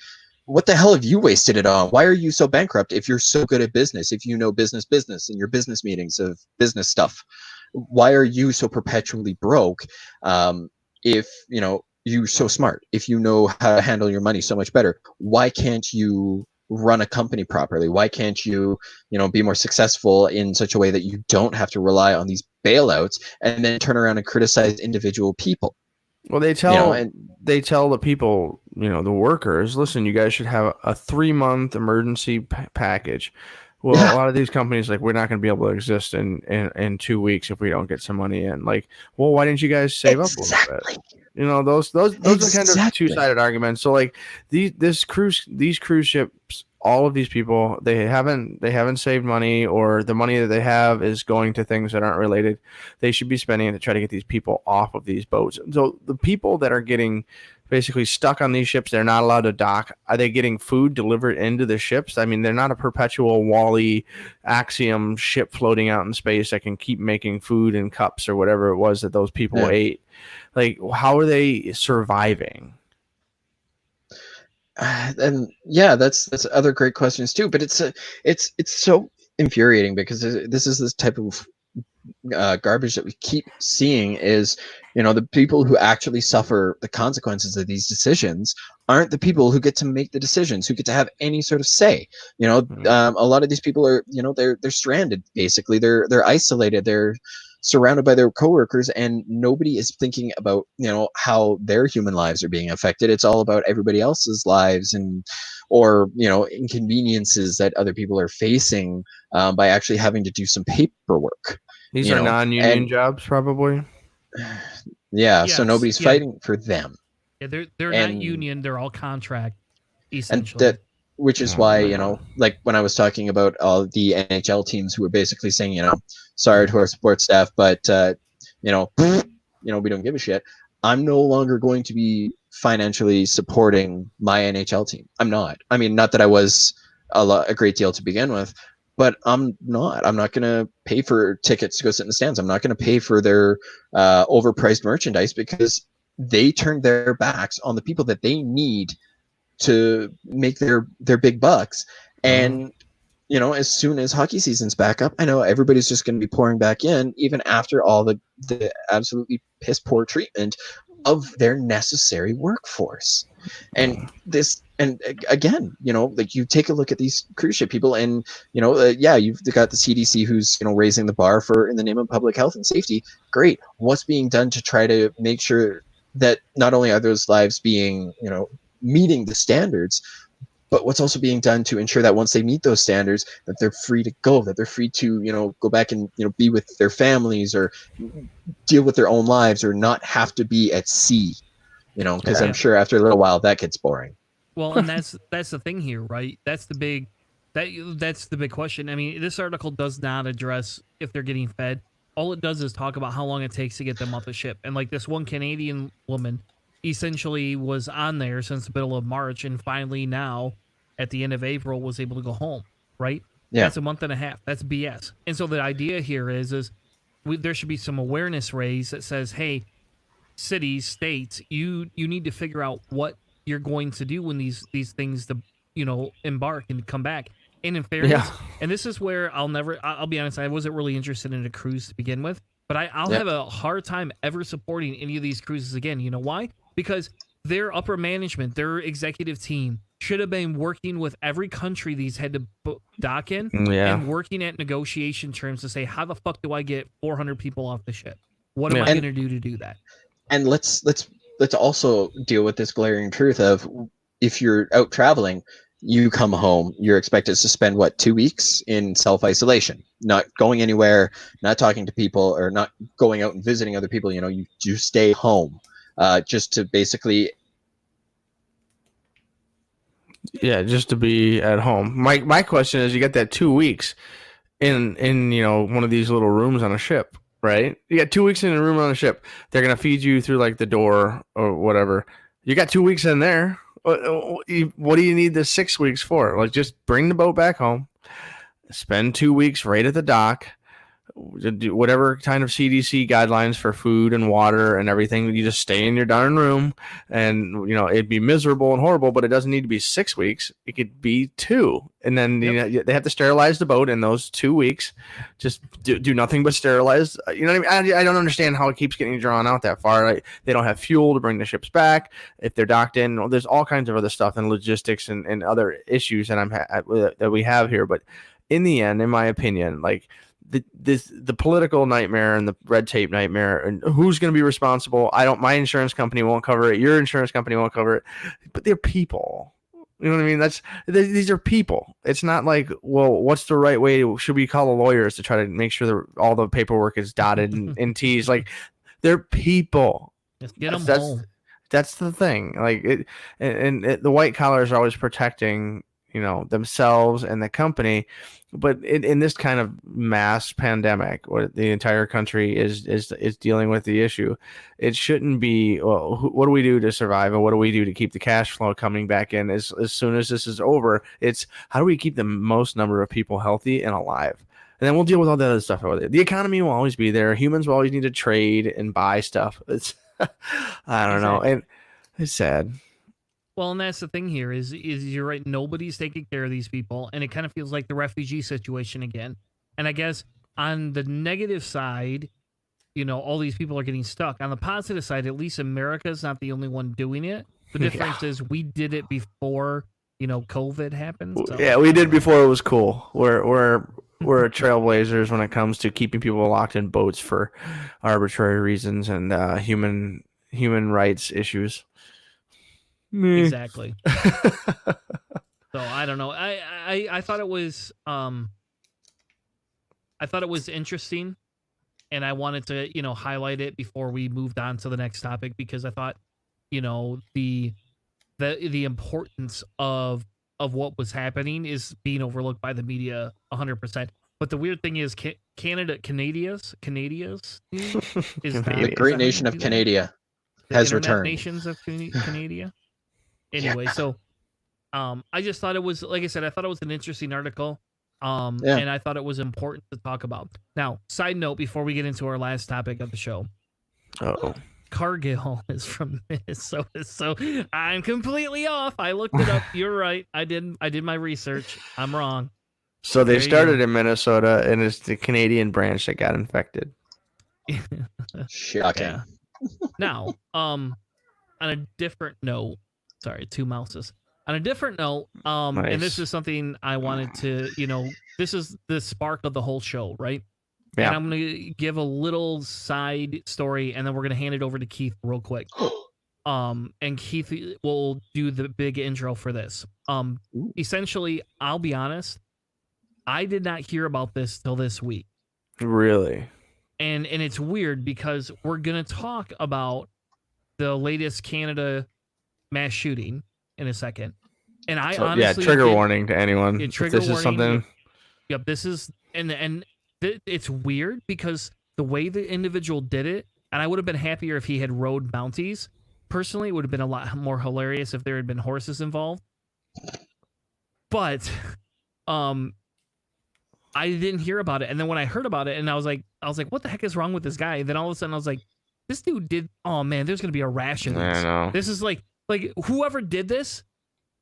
what the hell have you wasted it on? Why are you so bankrupt if you're so good at business? If you know business and your business meetings of business stuff, why are you so perpetually broke? If you're so smart, if you know how to handle your money so much better, why can't you run a company properly? Why can't you, be more successful in such a way that you don't have to rely on these bailouts and then turn around and criticize individual people? Well, they tell the people, the workers, listen, you guys should have a 3-month emergency package. Well, Yeah. a lot of these companies, like, we're not going to be able to exist in 2 weeks if we don't get some money in. Like, well, why didn't you guys save up a little bit? Those are kind of two-sided arguments. So, like, these cruise ships, all of these people, they haven't saved money, or the money that they have is going to things that aren't related. They should be spending it to try to get these people off of these boats. So the people that are getting basically stuck on these ships, they're not allowed to dock. Are they getting food delivered into the ships? I mean, they're not a perpetual Wall-E Axiom ship floating out in space that can keep making food in cups or whatever it was that those people ate. Like, how are they surviving? And that's other great questions too. But it's so infuriating, because this is this type of garbage that we keep seeing. Is the people who actually suffer the consequences of these decisions aren't the people who get to make the decisions, who get to have any sort of say. A lot of these people are they're stranded, basically. They're isolated, they're surrounded by their coworkers, and nobody is thinking about how their human lives are being affected. It's all about everybody else's lives, or inconveniences that other people are facing by actually having to do some paperwork. These are non-union jobs, probably. Yeah, so nobody's fighting for them. Yeah, they're not union. They're all contract, essentially. And which is why, like when I was talking about all the NHL teams who were basically saying, sorry to our support staff, but we don't give a shit. I'm no longer going to be financially supporting my NHL team. I'm not. I mean, not that I was a great deal to begin with, but I'm not going to pay for tickets to go sit in the stands. I'm not going to pay for their overpriced merchandise, because they turned their backs on the people that they need to make their big bucks. And as soon as hockey season's back up, I know everybody's just going to be pouring back in, even after all the absolutely piss poor treatment of their necessary workforce. And again, like, you take a look at these cruise ship people, and you've got the CDC who's raising the bar for, in the name of public health and safety. Great. What's being done to try to make sure that not only are those lives being meeting the standards, but what's also being done to ensure that once they meet those standards, that they're free to go, that they're free to go back and be with their families, or deal with their own lives, or not have to be at sea, because I'm sure after a little while that gets boring. Well, and that's the thing here, right? That's the big question. I mean, this article does not address if they're getting fed. All it does is talk about how long it takes to get them off the ship. And like this one Canadian woman essentially was on there since the middle of March, and finally now at the end of April was able to go home, right? Yeah. That's a month and a half. That's BS. And so the idea here is there should be some awareness raised that says, hey, cities, states, you need to figure out what you're going to do when these things embark and come back. And in fairness, and this is where I'll be honest, I wasn't really interested in a cruise to begin with, but I'll have a hard time ever supporting any of these cruises again. You know why? Because their upper management, their executive team, should have been working with every country these had to dock in, and working at negotiation terms to say, how the fuck do I get 400 people off the ship? What am I going to do that? And let's also deal with this glaring truth of, if you're out traveling, you come home, you're expected to spend 2 weeks in self-isolation, not going anywhere, not talking to people, or not going out and visiting other people. You stay home, just to basically, just to be at home. My question is, you got that 2 weeks in one of these little rooms on a ship, right? You got 2 weeks in a room on a ship. They're gonna feed you through like the door or whatever. You got 2 weeks in there. What do you need the 6 weeks for? Like, just bring the boat back home, spend 2 weeks right at the dock, whatever kind of CDC guidelines for food and water and everything. You just stay in your darn room, and it'd be miserable and horrible, but it doesn't need to be 6 weeks. It could be 2, and then they have to sterilize the boat in those 2 weeks. Just do nothing but sterilize. You know what I mean? I don't understand how it keeps getting drawn out that far. Like, they don't have fuel to bring the ships back if they're docked in. There's all kinds of other stuff and logistics and other issues that we have here. But in the end, in my opinion, like, the political nightmare and the red tape nightmare and who's going to be responsible. My insurance company won't cover it. Your insurance company won't cover it, but they're people. You know what I mean? These are people. It's not like, well, what's the right way? Should we call the lawyers to try to make sure that all the paperwork is dotted and T's? Like, they're people. Just get them home. That's the thing. Like the white collars are always protecting, themselves and the company. But in this kind of mass pandemic, where the entire country is dealing with the issue, it shouldn't be, well, what do we do to survive, and what do we do to keep the cash flow coming back in as soon as this is over? It's how do we keep the most number of people healthy and alive? And then we'll deal with all the other stuff over there. The economy will always be there. Humans will always need to trade and buy stuff. It's I don't know, and it's sad. Well, and that's the thing here is you're right. Nobody's taking care of these people, and it kind of feels like the refugee situation again. And I guess on the negative side, all these people are getting stuck. On the positive side, at least America's not the only one doing it. The difference is we did it before, COVID happened. So. Yeah, we did before it was cool. We're trailblazers when it comes to keeping people locked in boats for arbitrary reasons and human rights issues. Exactly. So I don't know. I thought it was interesting, and I wanted to highlight it before we moved on to the next topic, because I thought the importance of what was happening is being overlooked by the media 100%. But the weird thing is Canadia's is the great nation of Canada has returned. Nations of Canada. Anyway, so I just thought it was, like I said, I thought it was an interesting article, and I thought it was important to talk about. Now, side note, before we get into our last topic of the show, Cargill is from Minnesota, so I'm completely off. I looked it up. You're right. I did my research. I'm wrong. So they started in Minnesota, and it's the Canadian branch that got infected. Shocking. Yeah. Now, on a different note. Sorry, 2 mouses. On a different note, nice. And this is something I wanted to, this is the spark of the whole show, right? Yeah. And I'm going to give a little side story, and then we're going to hand it over to Keith real quick. And Keith will do the big intro for this. Essentially, I'll be honest, I did not hear about this till this week. Really? And it's weird because we're going to talk about the latest Canada mass shooting in a second, and honestly, trigger warning to anyone. Trigger this warning, is something. Yep, this is it's weird because the way the individual did it, and I would have been happier if he had rode Mounties. Personally, it would have been a lot more hilarious if there had been horses involved. But, I didn't hear about it, and then when I heard about it, and I was like, what the heck is wrong with this guy? And then all of a sudden, I was like, this dude did. Oh man, there's gonna be a rash of this. I know. This is like whoever did this,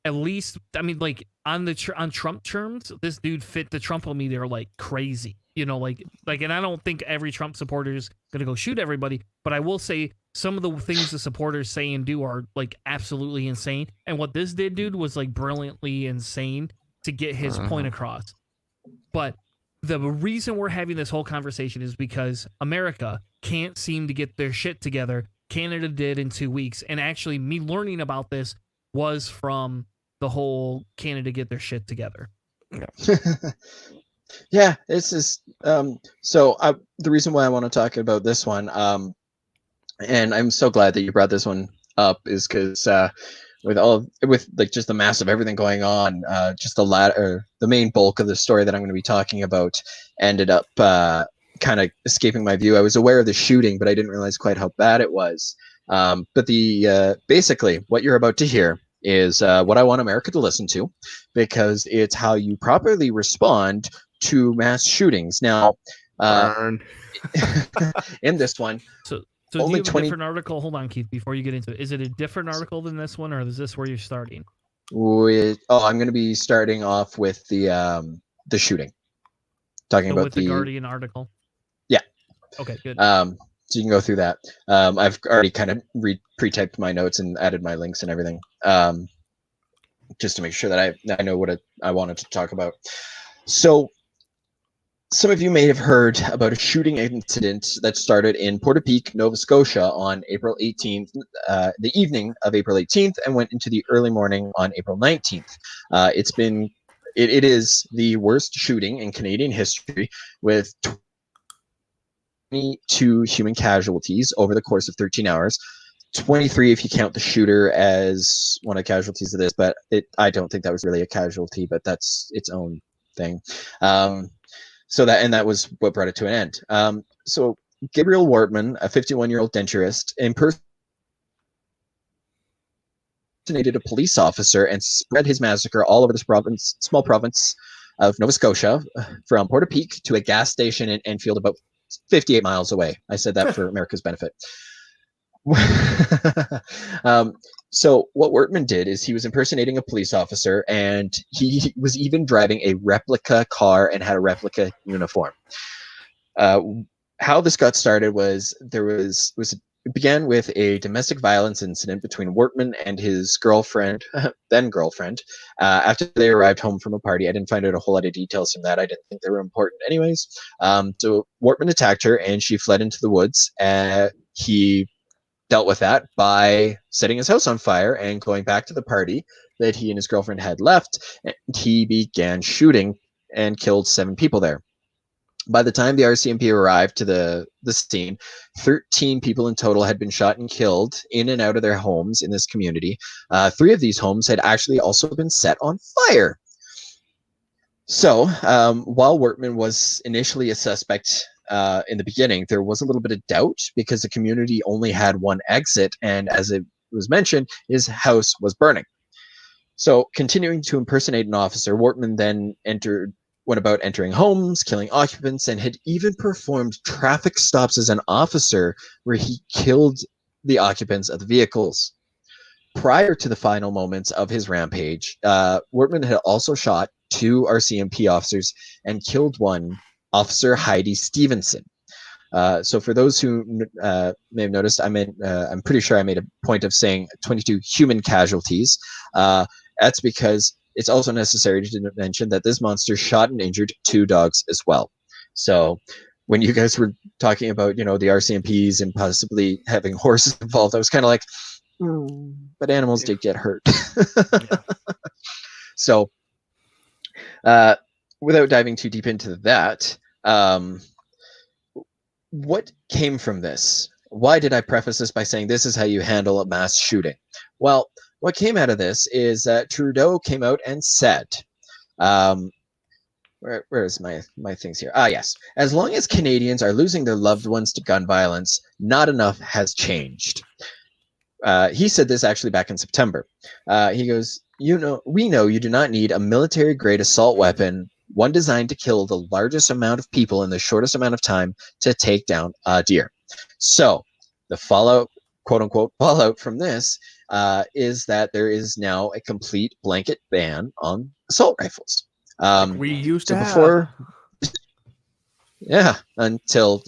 at least, I mean, like on Trump terms, this dude fit the Trump-o-meter like crazy, and I don't think every Trump supporter is gonna go shoot everybody, but I will say some of the things the supporters say and do are like absolutely insane, and what this dude was like brilliantly insane to get his point across. But the reason we're having this whole conversation is because America can't seem to get their shit together. Canada did in 2 weeks. And actually, me learning about this was from the whole Canada get their shit together. Yeah, yeah, this is the reason why I want to talk about this one, and I'm so glad that you brought this one up, is because with like just the mass of everything going on, just the main bulk of the story that I'm going to be talking about ended up kind of escaping my view. I was aware of the shooting, but I didn't realize quite how bad it was. But basically what you're about to hear is what I want America to listen to, because it's how you properly respond to mass shootings. Now, Burn. In this one, So only do you have 20 a different article? Hold on, Keith, before you get into it. Is it a different article than this one, or is this where you're starting? I'm going to be starting off with the shooting. Talking about with the Guardian article. Yeah. Okay, good. So you can go through that. I've already kind of pre-typed my notes and added my links and everything, just to make sure that I know what I wanted to talk about. So some of you may have heard about a shooting incident that started in Portapique, Nova Scotia on April 18th, the evening of April 18th, and went into the early morning on April 19th. It is the worst shooting in Canadian history, with 22 human casualties over the course of 13 hours. 23 if you count the shooter as one of the casualties of this, but I don't think that was really a casualty, but that's its own thing. So that was what brought it to an end. So Gabriel Wortman, a 51-year-old denturist, impersonated a police officer and spread his massacre all over this small province of Nova Scotia, from Portapique to a gas station in Enfield, about 58 miles away. I said that for America's benefit. So what Wortman did is he was impersonating a police officer, and he was even driving a replica car and had a replica uniform. How this got started was it began with a domestic violence incident between Wortman and his girlfriend, then girlfriend, after they arrived home from a party. I didn't find out a whole lot of details from that. I didn't think they were important anyways. So Wortman attacked her, and she fled into the woods. He dealt with that by setting his house on fire and going back to the party that he and his girlfriend had left. And he began shooting and killed 7 people there. By the time the RCMP arrived to the scene, 13 people in total had been shot and killed in and out of their homes in this community. 3 of these homes had actually also been set on fire. So while Wortman was initially a suspect in the beginning, there was a little bit of doubt because the community only had one exit, and as it was mentioned, his house was burning. So continuing to impersonate an officer, Wortman then went about entering homes, killing occupants, and had even performed traffic stops as an officer where he killed the occupants of the vehicles. Prior to the final moments of his rampage, Wortman had also shot 2 RCMP officers and killed one, Officer Heidi Stevenson. So for those who may have noticed, I'm pretty sure I made a point of saying 22 human casualties. That's because it's also necessary to mention that this monster shot and injured 2 dogs as well. So when you guys were talking about, the RCMPs and possibly having horses involved, I was kind of like, but animals did get hurt. Yeah. So without diving too deep into that, what came from this? Why did I preface this by saying this is how you handle a mass shooting? Well, what came out of this is that Trudeau came out and said, where's my things here? Yes. As long as Canadians are losing their loved ones to gun violence, not enough has changed. He said this actually back in September. He goes, we know you do not need a military-grade assault weapon, one designed to kill the largest amount of people in the shortest amount of time, to take down a deer. So the fallout, quote-unquote, fallout from this is that there is now a complete blanket ban on assault rifles. We used to before, yeah, until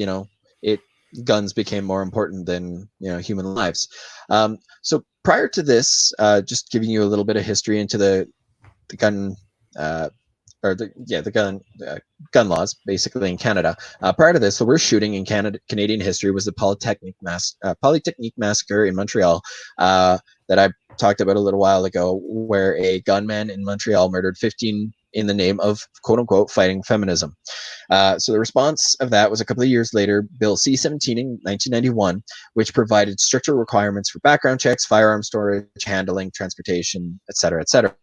guns became more important than human lives. So prior to this, just giving you a little bit of history into the gun gun laws basically in Canada. Prior to this, the worst shooting in Canadian history was the Polytechnique massacre in Montreal that I talked about a little while ago, where a gunman in Montreal murdered 15 in the name of quote-unquote fighting feminism. So the response of that was a couple of years later, Bill C-17 in 1991, which provided stricter requirements for background checks, firearm storage, handling, transportation, etc., etc.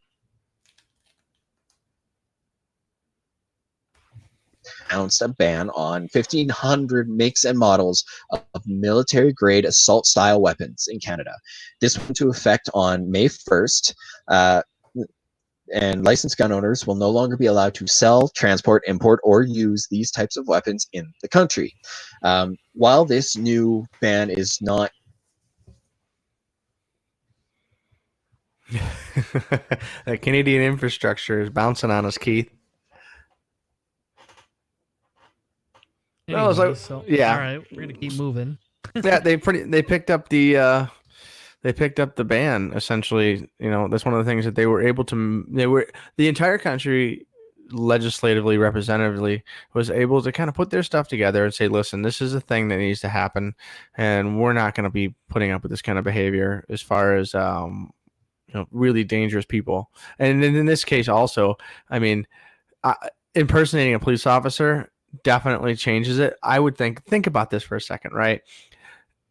Announced a ban on 1,500 makes and models of military-grade assault-style weapons in Canada. This went into effect on May 1st. and licensed gun owners will no longer be allowed to sell, transport, import, or use these types of weapons in the country. While this new ban is not the Canadian infrastructure is bouncing on us, Keith. Anyway, so, so yeah. all right, we're gonna keep moving. Yeah, they picked up the ban essentially. You know, that's one of the things that they were able to. The entire country, legislatively, representatively, was able to kind of put their stuff together and say, listen, this is a thing that needs to happen, and we're not going to be putting up with this kind of behavior as far as really dangerous people. And in this case also, I mean, impersonating a police officer definitely changes it. I would think about this for a second, right?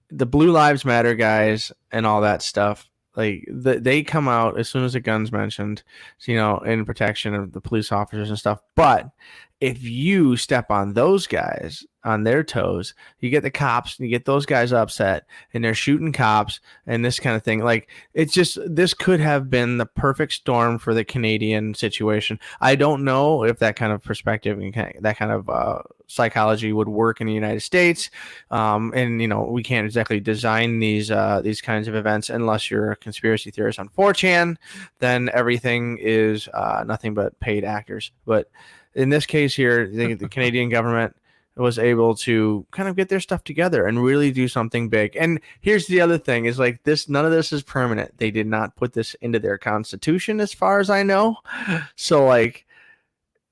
The Blue Lives Matter guys and all that stuff, like they come out as soon as a gun's mentioned, in protection of the police officers and stuff. But if you step on those guys on their toes, you get the cops, you get those guys upset, and they're shooting cops and this kind of thing. Like, it's just, this could have been the perfect storm for the Canadian situation. I don't know if that kind of perspective and that kind of psychology would work in the United States. And we can't exactly design these kinds of events unless you're a conspiracy theorist on 4chan. Then everything is nothing but paid actors. But in this case here, the Canadian government was able to kind of get their stuff together and really do something big. And here's the other thing is, like, this, none of this is permanent. They did not put this into their constitution as far as I know. So, like,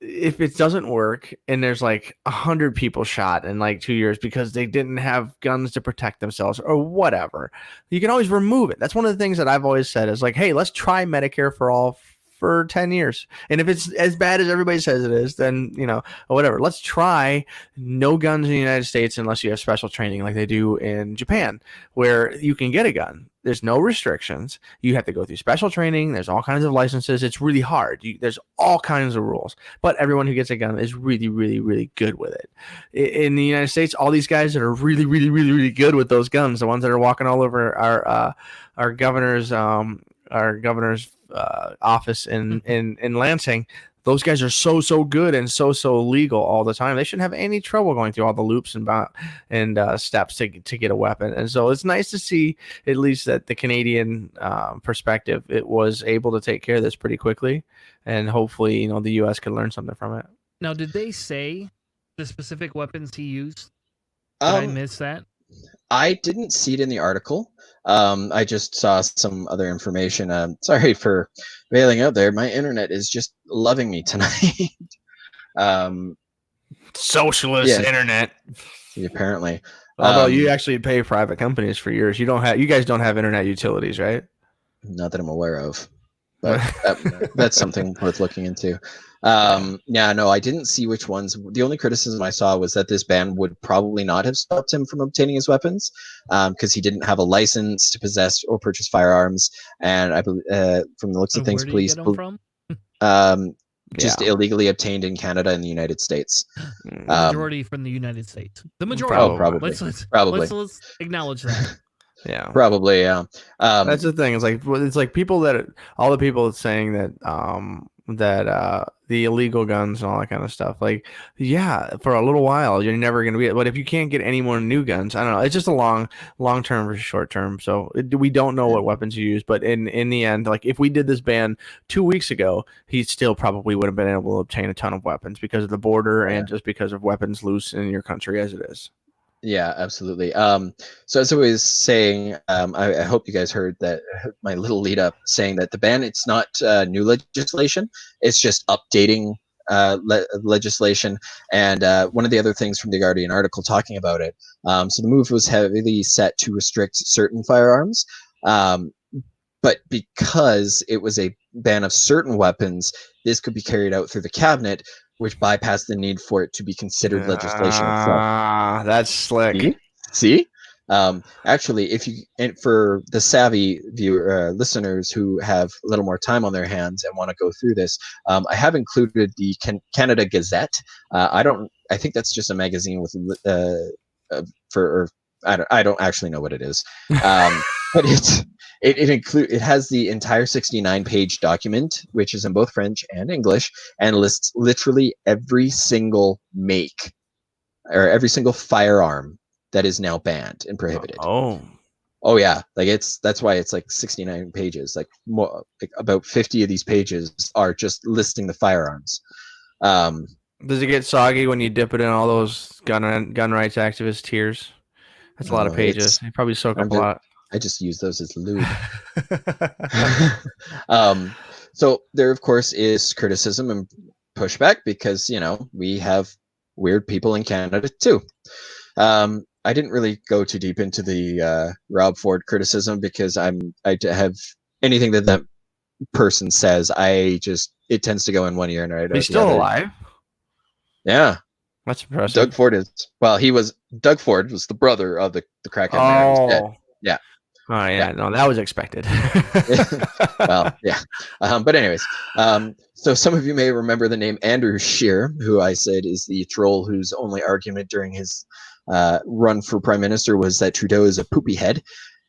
if it doesn't work and there's like 100 people shot in like 2 years because they didn't have guns to protect themselves or whatever, you can always remove it. That's one of the things that I've always said is, like, hey, let's try Medicare for all for 10 years. And if it's as bad as everybody says it is, then, whatever. Let's try no guns in the United States unless you have special training like they do in Japan, where you can get a gun. There's no restrictions. You have to go through special training. There's all kinds of licenses. It's really hard. There's all kinds of rules. But everyone who gets a gun is really, really, really good with it. In the United States, all these guys that are really, really, really, really good with those guns, the ones that are walking all over our governor's office in Lansing, those guys are so good and so legal all the time. They shouldn't have any trouble going through all the loops and steps to get a weapon. And so it's nice to see at least that the Canadian perspective, it was able to take care of this pretty quickly, and hopefully the U.S. can learn something from it. Now, did they say the specific weapons he used? Did I miss that? I didn't see it in the article. I just saw some other information. Sorry for bailing out there. My internet is just loving me tonight. Socialist internet. Apparently. Although you actually pay private companies for yours. You guys don't have internet utilities, right? Not that I'm aware of. But that's something worth looking into. No, I didn't see which ones. The only criticism I saw was that this ban would probably not have stopped him from obtaining his weapons, because he didn't have a license to possess or purchase firearms. And I believe, from the looks of things, police just illegally obtained in Canada and the United States. The majority from the United States. The majority. Probably. Let's acknowledge that. Yeah, probably. Yeah. That's the thing. It's like people all the people saying that the illegal guns and all that kind of stuff. Like, yeah, for a little while you're never going to be it. But if you can't get any more new guns, I don't know. It's just a long term versus short term. So we don't know what weapons you use. But in the end, like, if we did this ban 2 weeks ago, he still probably would have been able to obtain a ton of weapons because of the border and just because of weapons loose in your country as it is. Yeah, absolutely. So as I was saying, I hope you guys heard that my little lead up saying that the ban, it's not new legislation, it's just updating legislation. And one of the other things from the Guardian article talking about it, so the move was heavily set to restrict certain firearms, but because it was a ban of certain weapons, this could be carried out through the cabinet, which bypassed the need for it to be considered legislation itself. That's slick. See? Actually, for the savvy listeners who have a little more time on their hands and want to go through this, I have included the Canada Gazette. I think that's just a magazine with I don't actually know what it is, but It has the entire 69-page document, which is in both French and English, and lists literally every single make or every single firearm that is now banned and prohibited. Oh yeah, like that's why it's like 69 pages. Like more, like about 50 of these pages are just listing the firearms. Does it get soggy when you dip it in all those gun rights activist tears? That's a lot of pages. You probably soak up a lot. I just use those as lube. So there, of course, is criticism and pushback because, you know, we have weird people in Canada too. I didn't really go too deep into the Rob Ford criticism because I have anything that person says, it tends to go in one ear and right out. He's still alive? Yeah. That's impressive. Doug Ford Doug Ford was the brother of the crackhead man who's dead. Yeah. Oh yeah, no, that was expected. Well, yeah. But anyways, so some of you may remember the name Andrew Scheer, who I said is the troll whose only argument during his run for prime minister was that Trudeau is a poopy head.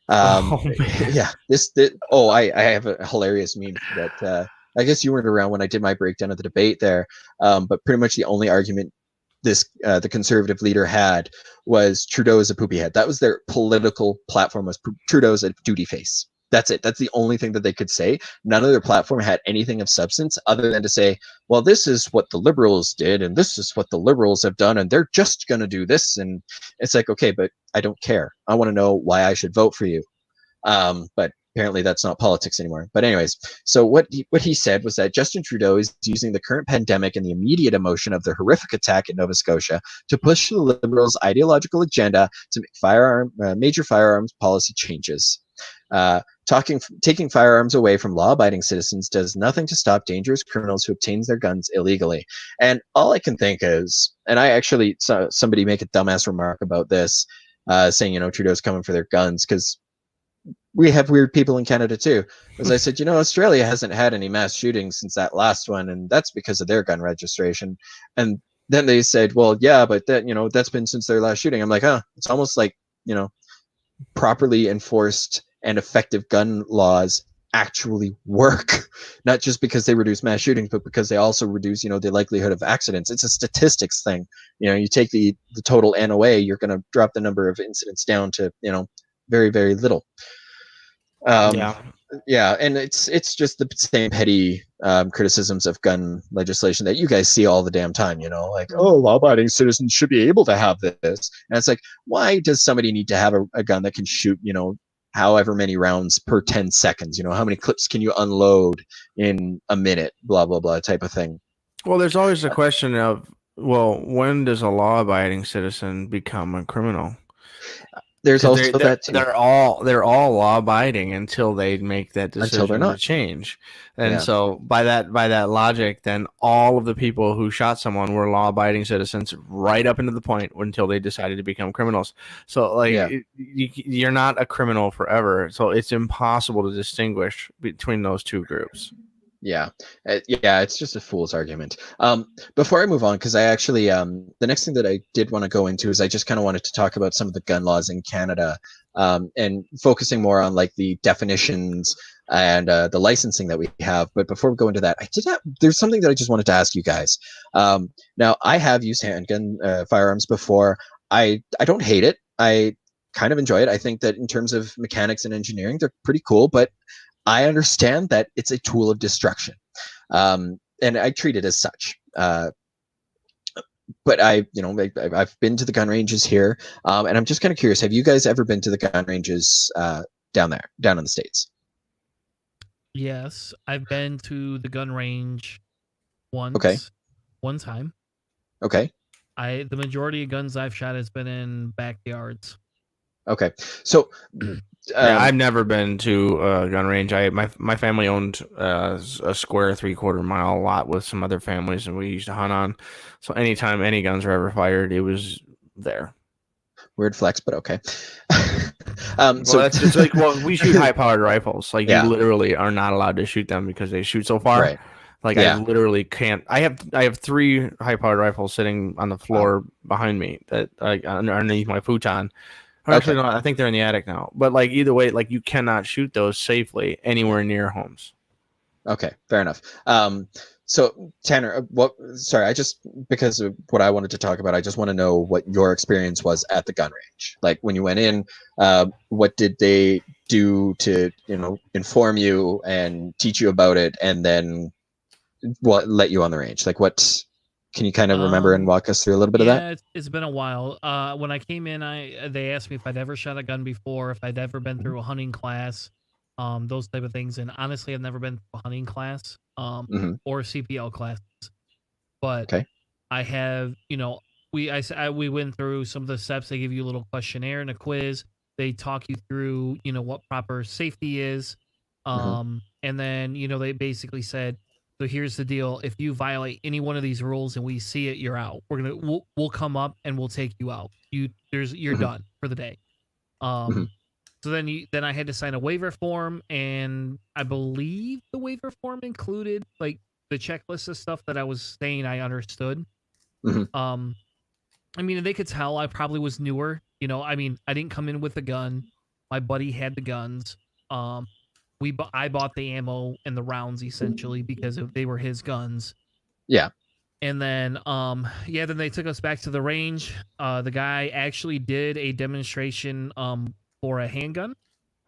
Yeah. I have a hilarious meme that I guess you weren't around when I did my breakdown of the debate there. But pretty much the only argument the conservative leader had was Trudeau is a poopy head. That was their political platform, was Trudeau's a duty face. That's it. That's the only thing that they could say. None of their platform had anything of substance other than to say, well, this is what the Liberals did and this is what the Liberals have done and they're just going to do this. And it's like, okay, but I don't care. I want to know why I should vote for you. But apparently that's not politics anymore. But anyways, so what he said was that Justin Trudeau is using the current pandemic and the immediate emotion of the horrific attack in Nova Scotia to push the Liberals' ideological agenda to make major firearms policy changes. Taking firearms away from law-abiding citizens does nothing to stop dangerous criminals who obtain their guns illegally. And all I can think is, and I actually saw somebody make a dumbass remark about this, saying, you know, Trudeau's coming for their guns because we have weird people in Canada too. As I said, you know, Australia hasn't had any mass shootings since that last one, and that's because of their gun registration. And then they said, well, yeah, but that, you know, that's been since their last shooting. I'm like, it's almost like, you know, properly enforced and effective gun laws actually work, not just because they reduce mass shootings, but because they also reduce, you know, the likelihood of accidents. It's a statistics thing. You know, you take the total NOA, you're going to drop the number of incidents down to, you know, very, very little. Yeah, and it's just the same petty criticisms of gun legislation that you guys see all the damn time, you know, like, oh, law-abiding citizens should be able to have this. And it's like, why does somebody need to have a gun that can shoot, you know, however many rounds per 10 seconds? You know, how many clips can you unload in a minute, blah, blah, blah type of thing. Well, there's always the question of, well, when does a law-abiding citizen become a criminal? There's also that too. They're all law-abiding until they make that decision to change. And so by that logic, then all of the people who shot someone were law-abiding citizens right up into the point until they decided to become criminals. So like you're not a criminal forever. So it's impossible to distinguish between those two groups. Yeah, it's just a fool's argument. Before I move on, because I actually, the next thing that I did want to go into is I just kind of wanted to talk about some of the gun laws in Canada, and focusing more on like the definitions and the licensing that we have. But before we go into that, there's something that I just wanted to ask you guys. Now, I have used handgun firearms before. I don't hate it. I kind of enjoy it. I think that in terms of mechanics and engineering, they're pretty cool, but I understand that it's a tool of destruction, and I treat it as such. But I've been to the gun ranges here, and I'm just kind of curious. Have you guys ever been to the gun ranges down in the States? Yes, I've been to the gun range once. Okay. One time. Okay. The majority of guns I've shot has been in backyards. Okay, so I've never been to a gun range. My family owned a square 3/4 mile lot with some other families, and we used to hunt on. So anytime any guns were ever fired, it was there. Weird flex, but okay. So that's just like, well, we shoot high-powered rifles. Like you literally are not allowed to shoot them because they shoot so far. Right. Like I literally can't. I have 3 high-powered rifles sitting on the floor behind me that underneath my futon. Or actually, no, I think they're in the attic now. But like either way, like you cannot shoot those safely anywhere near homes. Okay, fair enough. So Tanner, sorry, because of what I wanted to talk about, I just want to know what your experience was at the gun range. Like when you went in, what did they do to, inform you and teach you about it, and then what let you on the range? Like can you kind of remember and walk us through a little bit of that? Yeah, it's been a while. When I came in, they asked me if I'd ever shot a gun before, if I'd ever been through a hunting class, those type of things. And honestly, I've never been through a hunting class, or CPL classes. But Okay. I have, we went through some of the steps. They give you a little questionnaire and a quiz. They talk you through, what proper safety is. And then, they basically said, so here's the deal. If you violate any one of these rules and we see it, you're out. We'll come up and we'll take you out. You're done for the day. So then I had to sign a waiver form, and I believe the waiver form included like the checklist of stuff that I was saying I understood. I mean, they could tell I probably was newer. I didn't come in with a gun. My buddy had the guns. I bought the ammo and the rounds essentially because they were his guns. Yeah. And then, then they took us back to the range. The guy actually did a demonstration for a handgun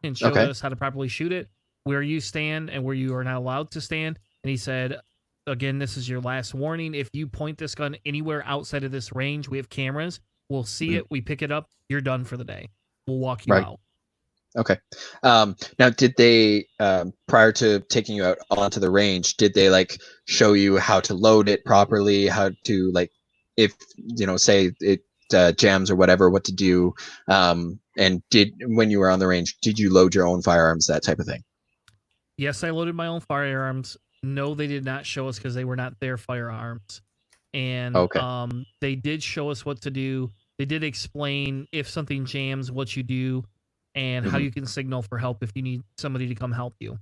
and showed us how to properly shoot it, where you stand and where you are not allowed to stand. And he said, again, this is your last warning. If you point this gun anywhere outside of this range, we have cameras. We'll see it. We pick it up. You're done for the day. We'll walk you out. Okay. Now, did they, prior to taking you out onto the range, did they like show you how to load it properly, how to like, if, say it jams or whatever, what to do? And when you were on the range, did you load your own firearms, that type of thing? Yes, I loaded my own firearms. No, they did not show us because they were not their firearms. And they did show us what to do. They did explain if something jams, what you do, and how you can signal for help if you need somebody to come help you.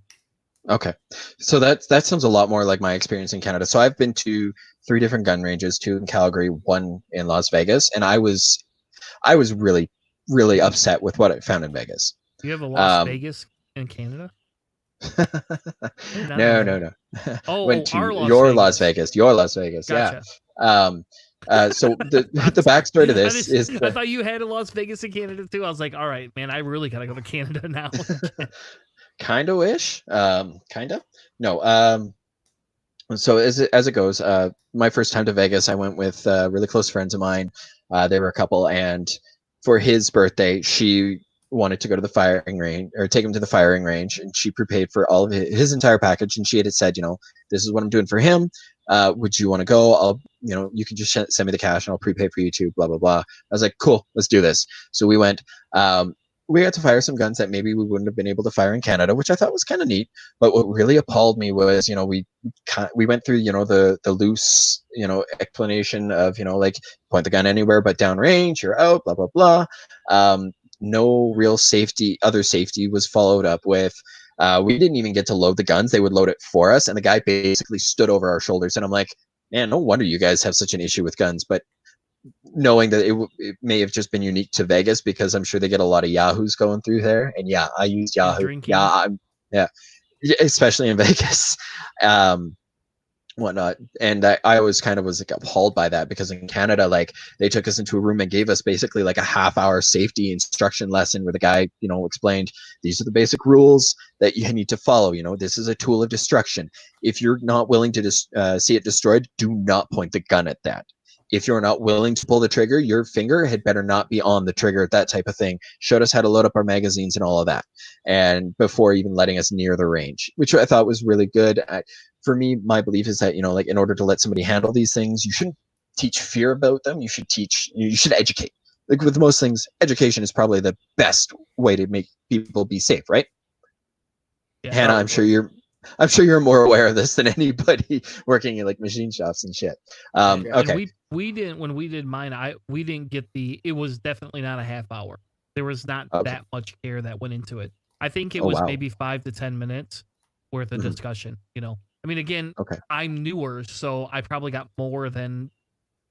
Okay. So that sounds a lot more like my experience in Canada. So I've been to 3 different gun ranges, 2 in Calgary, 1 in Las Vegas, and I was really, really upset with what I found in Vegas. You have a Las Vegas in Canada? No. Went to Las Vegas. Your Las Vegas. Gotcha. Yeah. So the backstory to this is I thought you had a Las Vegas in Canada too. I was like, all right, man, I really gotta go to Canada now. Kind of wish. Kind of. No. So as it goes, my first time to Vegas, I went with really close friends of mine. They were a couple, and for his birthday, she wanted to go to the firing range or take him to the firing range, and she prepaid for all of his entire package. And she had said, this is what I'm doing for him. Would you want to go? I'll, you can just send me the cash and I'll prepay for you too, blah, blah, blah. I was like, cool, let's do this. So we went, we got to fire some guns that maybe we wouldn't have been able to fire in Canada, which I thought was kind of neat. But what really appalled me was, we went through, the loose, explanation of, like point the gun anywhere but downrange, you're out, blah, blah, blah. No real other safety was followed up with. We didn't even get to load the guns. They would load it for us. And the guy basically stood over our shoulders. And I'm like, man, no wonder you guys have such an issue with guns. But knowing that it may have just been unique to Vegas, because I'm sure they get a lot of Yahoos going through there. And yeah, I use Yahoo. Yeah, especially in Vegas. Whatnot. And I was like appalled by that, because in Canada, like they took us into a room and gave us basically like a half-hour safety instruction lesson where the guy, explained these are the basic rules that you need to follow. This is a tool of destruction. If you're not willing to see it destroyed, do not point the gun at that. If you're not willing to pull the trigger, your finger had better not be on the trigger, that type of thing. Showed us how to load up our magazines and all of that. And before even letting us near the range, which I thought was really good. For me, my belief is that, like in order to let somebody handle these things, you shouldn't teach fear about them. You should educate. Like with most things, education is probably the best way to make people be safe, right? Yeah, Hannah, I'm sure you're more aware of this than anybody working in like machine shops and shit. Okay. And we didn't, when we did mine, we didn't get it was definitely not a half hour. There was not that much care that went into it. I think it was maybe 5 to 10 minutes worth of discussion, I mean, again, I'm newer, so I probably got more than,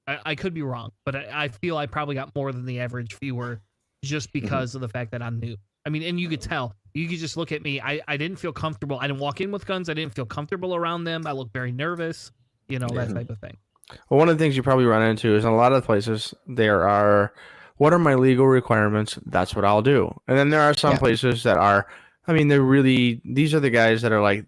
I could be wrong, but I feel I probably got more than the average viewer just because of the fact that I'm new. I mean, and you could tell. You could just look at me. I didn't feel comfortable. I didn't walk in with guns. I didn't feel comfortable around them. I looked very nervous. You know, that type of thing. Well, one of the things you probably run into is in a lot of places there are, what are my legal requirements? That's what I'll do. And then there are some places that are, I mean, they're really, these are the guys that are like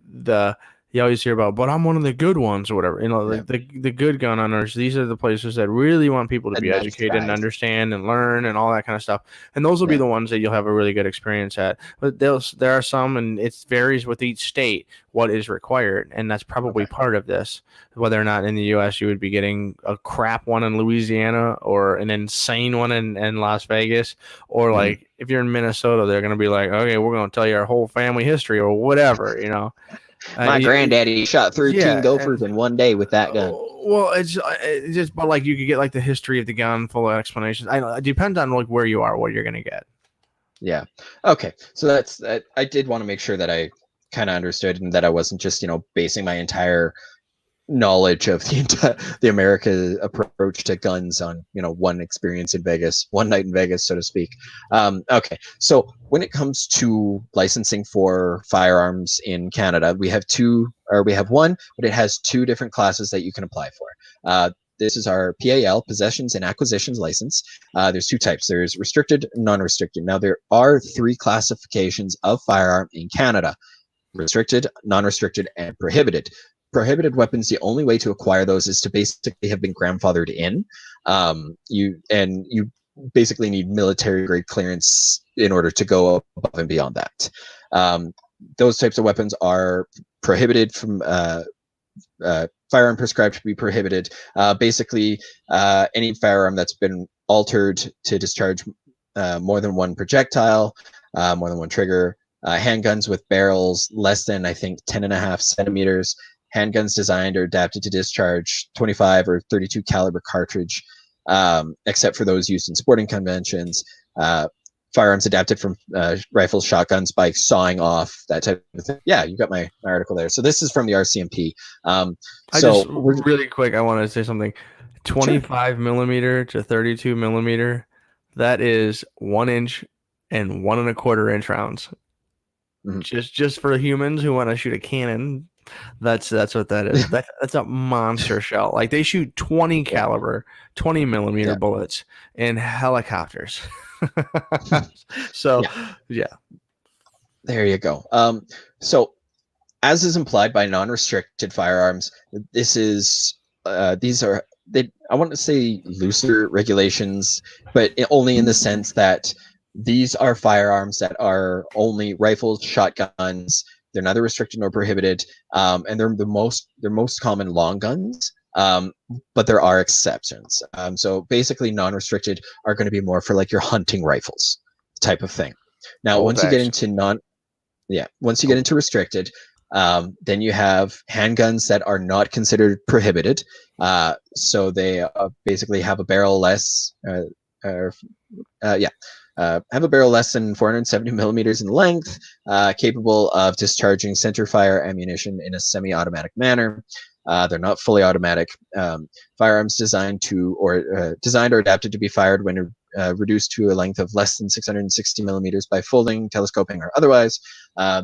you always hear about, but I'm one of the good ones or whatever. You know, like the good gun owners, these are the places that really want people to be educated and understand and learn and all that kind of stuff. And those will be the ones that you'll have a really good experience at. But there are some, and it varies with each state what is required. And that's probably part of this. Whether or not in the U.S. you would be getting a crap one in Louisiana or an insane one in Las Vegas, or like if you're in Minnesota, they're going to be like, okay, we're going to tell you our whole family history or whatever, you know. My granddaddy shot 13 gophers in one day with that gun. Well, it's just, but like you could get like the history of the gun, full of explanations. I know it depends on like where you are, what you're gonna get. Yeah. Okay. So that's I did want to make sure that I kind of understood and that I wasn't just basing my entire knowledge of the America approach to guns on one experience in Vegas, one night in Vegas, so to speak. Okay, so when it comes to licensing for firearms in Canada, we have one, but it has two different classes that you can apply for. This is our PAL, Possessions and Acquisitions License. There's two types. There's restricted and non-restricted. Now, there are three classifications of firearm in Canada: restricted, non-restricted, and prohibited. Prohibited weapons, the only way to acquire those is to basically have been grandfathered in. You basically need military grade clearance in order to go above and beyond that. Those types of weapons are prohibited from firearm prescribed to be prohibited. Basically, any firearm that's been altered to discharge more than one projectile, more than one trigger, handguns with barrels less than, I think, 10.5 centimeters, handguns designed or adapted to discharge 25 or 32 caliber cartridge, except for those used in sporting conventions, firearms adapted from rifles, shotguns by sawing off, that type of thing. Yeah, you got my article there. So this is from the RCMP. Really quick, I want to say something. 25 millimeter to 32 millimeter, that is 1 inch and 1 1/4 inch rounds. Just for humans who want to shoot a cannon. That's what that is. That's a monster shell. Like they shoot 20 caliber, 20 millimeter bullets in helicopters. So there you go. So as is implied by non-restricted firearms, these are I want to say looser regulations, but only in the sense that these are firearms that are only rifles, shotguns. They're neither restricted nor prohibited, and they're most common long guns. But there are exceptions. So basically, non-restricted are going to be more for like your hunting rifles type of thing. Now, once you get into restricted, then you have handguns that are not considered prohibited. So they basically have a barrel less. Have a barrel less than 470 millimeters in length, capable of discharging center fire ammunition in a semi-automatic manner. They're not fully automatic. Firearms designed or adapted to be fired when reduced to a length of less than 660 millimeters by folding, telescoping, or otherwise.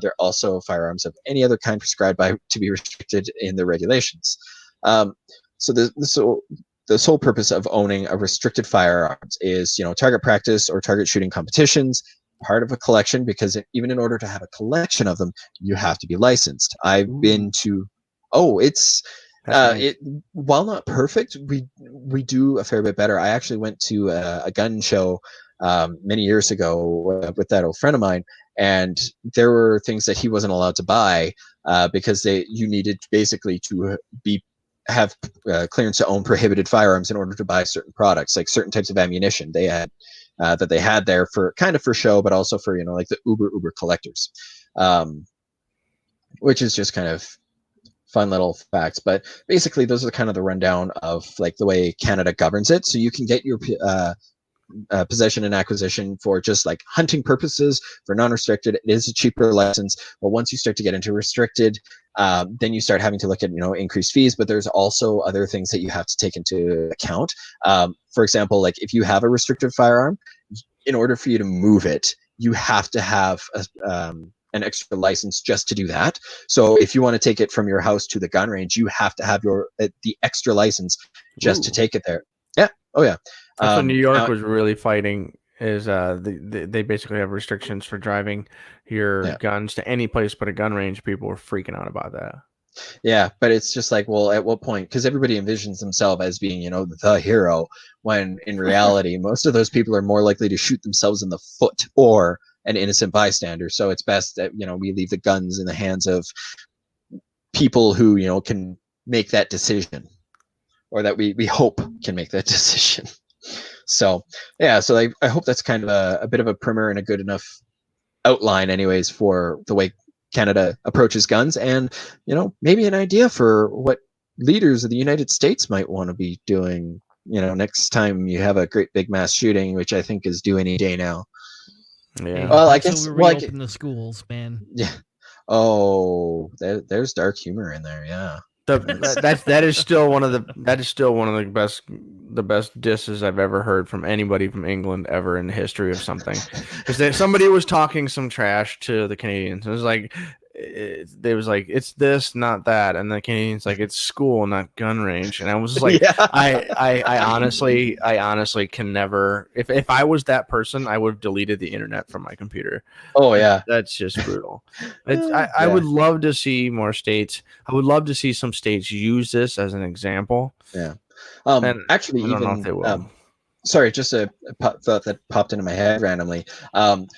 They're also firearms of any other kind prescribed to be restricted in the regulations. So the sole purpose of owning a restricted firearms is, target practice or target shooting competitions, part of a collection, because even in order to have a collection of them, you have to be licensed. I've been to, while not perfect, we do a fair bit better. I actually went to a gun show many years ago with that old friend of mine, and there were things that he wasn't allowed to buy because you needed basically to have clearance to own prohibited firearms in order to buy certain products, like certain types of ammunition they had that they had there for show, but also for like the uber collectors, which is just kind of fun little facts. But basically, those are kind of the rundown of like the way Canada governs it. So you can get your possession and acquisition for just like hunting purposes. For non-restricted, it is a cheaper license, but once you start to get into restricted, then you start having to look at increased fees. But there's also other things that you have to take into account. For example, like if you have a restricted firearm, in order for you to move it, you have to have an extra license just to do that. So if you want to take it from your house to the gun range, you have to have the extra license just to take it there. Yeah. Oh yeah. That's what New York was really fighting. Is they basically have restrictions for driving your guns to any place but a gun range. People were freaking out about that. Yeah, but it's just like, well, at what point? Because everybody envisions themselves as being, the hero, when in reality, most of those people are more likely to shoot themselves in the foot or an innocent bystander. So it's best that, we leave the guns in the hands of people who, can make that decision, or that we hope can make that decision. So, yeah, so I hope that's kind of a bit of a primer and a good enough outline anyways for the way Canada approaches guns, and maybe an idea for what leaders of the United States might want to be doing next time you have a great big mass shooting, which I think is due any day now. Yeah. Well, I guess we reopen the schools, man. Yeah. Oh, there's dark humor in there. Yeah. That is still one of the best disses I've ever heard from anybody from England ever in the history of something. Because somebody was talking some trash to the Canadians. It was like, they was like, it's this, not that, and the Canadians like, it's school, not gun range. And I was like, yeah. I honestly can never. If I was that person, I would have deleted the internet from my computer. Oh yeah, that's just brutal. I would love to see more states. I would love to see some states use this as an example. Yeah. Actually, I don't know if they will. Sorry, just a thought that popped into my head randomly.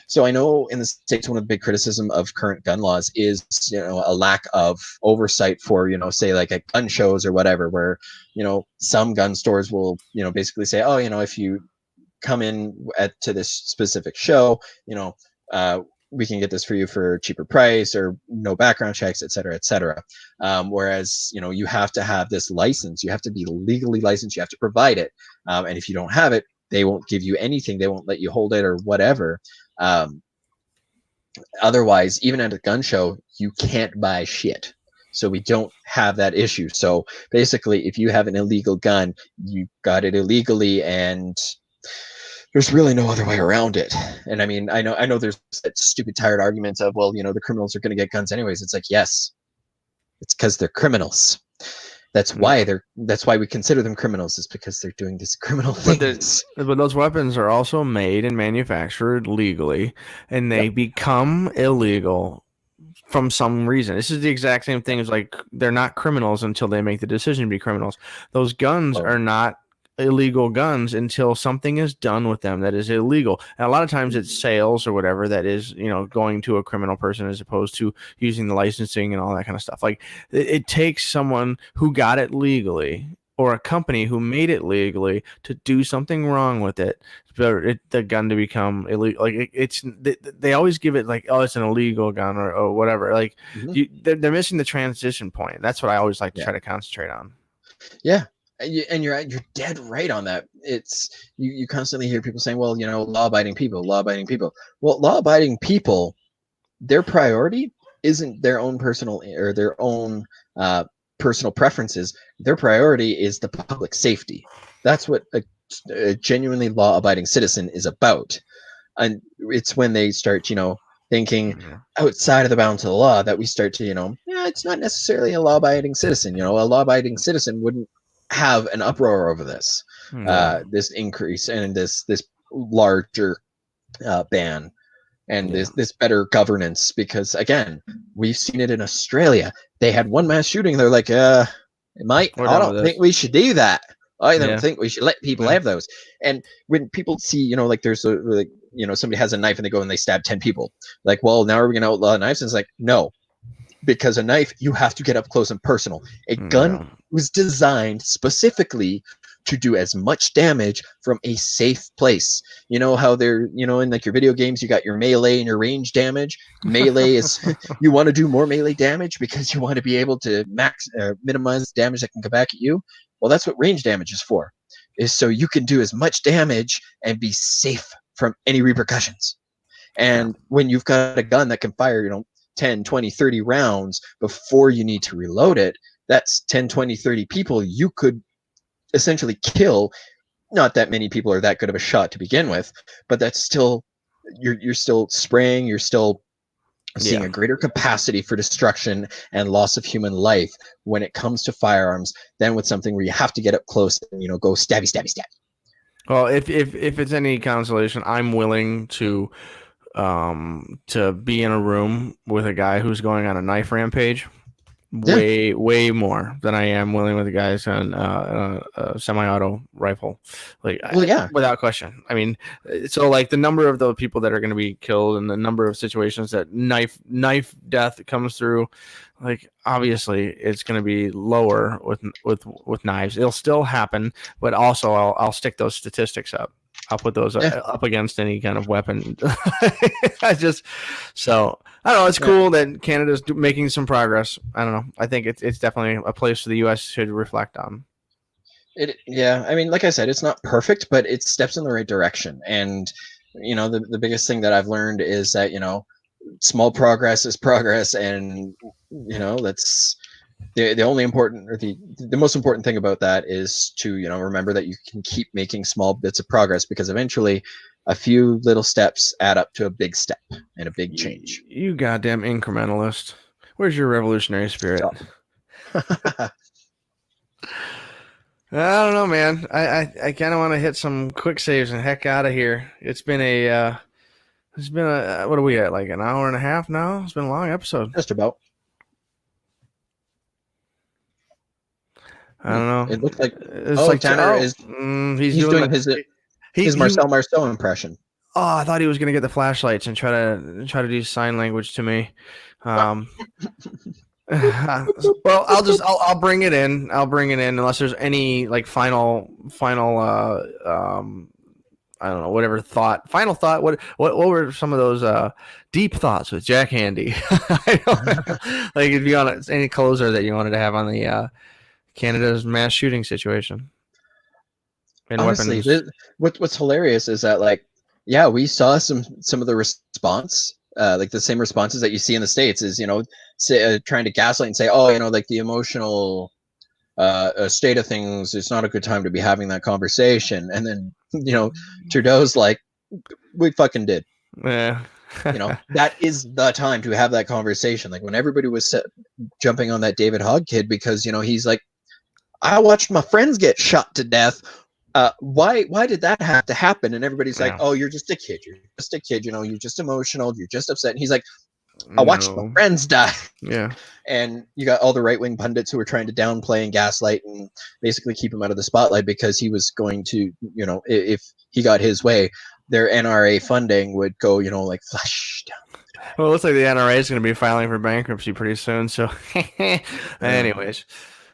So I know in the States, one of the big criticism of current gun laws is, a lack of oversight for, say like at gun shows or whatever, where, some gun stores will, basically say, oh, if you come in to this specific show, we can get this for you for a cheaper price, or no background checks, et cetera, et cetera. Whereas, you have to have this license. You have to be legally licensed. You have to provide it. And if you don't have it, they won't give you anything. They won't let you hold it or whatever. Otherwise, even at a gun show, you can't buy shit. So we don't have that issue. So basically, if you have an illegal gun, you got it illegally, and there's really no other way around it. And I mean, I know there's that stupid tired argument of, well, the criminals are going to get guns anyways. It's like, yes, it's because they're criminals. That's why we consider them criminals, is because they're doing these criminal things. But those weapons are also made and manufactured legally, and they become illegal from some reason. This is the exact same thing as, like, they're not criminals until they make the decision to be criminals. Those guns are not illegal guns until something is done with them that is illegal. And a lot of times it's sales or whatever that is, going to a criminal person, as opposed to using the licensing and all that kind of stuff. Like, it takes someone who got it legally, or a company who made it legally, to do something wrong with it for the gun to become illegal. Like, they always give it like, oh, it's an illegal gun or whatever. Like, they're missing the transition point. That's what I always like to try to concentrate on. Yeah. And you're dead right on that. It's you constantly hear people saying, well, law-abiding people. Well, law-abiding people, their priority isn't their own personal or their own personal preferences. Their priority is the public safety. That's what a genuinely law-abiding citizen is about. And it's when they start, thinking outside of the bounds of the law, that we start to, it's not necessarily a law-abiding citizen. A law-abiding citizen wouldn't have an uproar over this increase and this larger ban and this better governance, because again, we've seen it in Australia. They had one mass shooting. They're like, I don't think we should do that. I don't think we should let people have those. And when people see, like there's somebody has a knife and they go and they stab 10 people, like, well, now are we going to outlaw knives? And it's like, no. Because a knife, you have to get up close and personal. A gun was designed specifically to do as much damage from a safe place. You know how they're, in like your video games, you got your melee and your range damage. Melee is, you want to do more melee damage because you want to be able to minimize the damage that can come back at you. Well, that's what range damage is for, is so you can do as much damage and be safe from any repercussions. And when you've got a gun that can fire, 10, 20, 30 rounds before you need to reload it, that's 10, 20, 30 people you could essentially kill not that many people are that good of a shot to begin with, but that's still you're still spraying, you're still seeing a greater capacity for destruction and loss of human life when it comes to firearms than with something where you have to get up close and go stabby stabby stabby. Well, if it's any consolation, I'm willing to be in a room with a guy who's going on a knife rampage way more than I am willing with the guys on a semi-auto rifle. Without question. I mean, so like the number of the people that are going to be killed and the number of situations that knife death comes through, like obviously it's going to be lower with knives. It'll still happen, but also I'll stick those statistics up. I'll put those up against any kind of weapon. I don't know. It's cool that Canada's making some progress. I don't know. I think it's definitely a place the U.S. should reflect on. I mean, like I said, it's not perfect, but it steps in the right direction. And the biggest thing that I've learned is that small progress is progress, and that's the only important, or the most important thing about that is to remember that you can keep making small bits of progress, because eventually a few little steps add up to a big step and a big change. You goddamn incrementalist. Where's your revolutionary spirit? I don't know, man. I kind of want to hit some quick saves and heck out of here. It's been a what are we at, like an hour and a half now? It's been a long episode. Just about. I don't know. It looks like Tanner is he's doing his Marcel Marceau impression. Oh, I thought he was gonna get the flashlights and try to do sign language to me. Well, I'll bring it in. I'll bring it in unless there's any like final I don't know, whatever thought. Final thought. What were some of those deep thoughts with Jack Handy? Like if you want any closer that you wanted to have on the Canada's mass shooting situation. And honestly, what's hilarious is that we saw some of the response, like the same responses that you see in the States is trying to gaslight and say, like the emotional state of things, it's not a good time to be having that conversation. And then Trudeau's like, we fucking did. Yeah. That is the time to have that conversation. Like when everybody was jumping on that David Hogg kid because he's like, I watched my friends get shot to death. Why did that have to happen? And everybody's like, oh, you're just a kid. You're just a kid. You're just emotional. You're just upset. And he's like, I watched my friends die. Yeah. And you got all the right-wing pundits who were trying to downplay and gaslight and basically keep him out of the spotlight because he was going to, if he got his way, their NRA funding would go, like flush down. Well, it looks like the NRA is going to be filing for bankruptcy pretty soon. So anyways.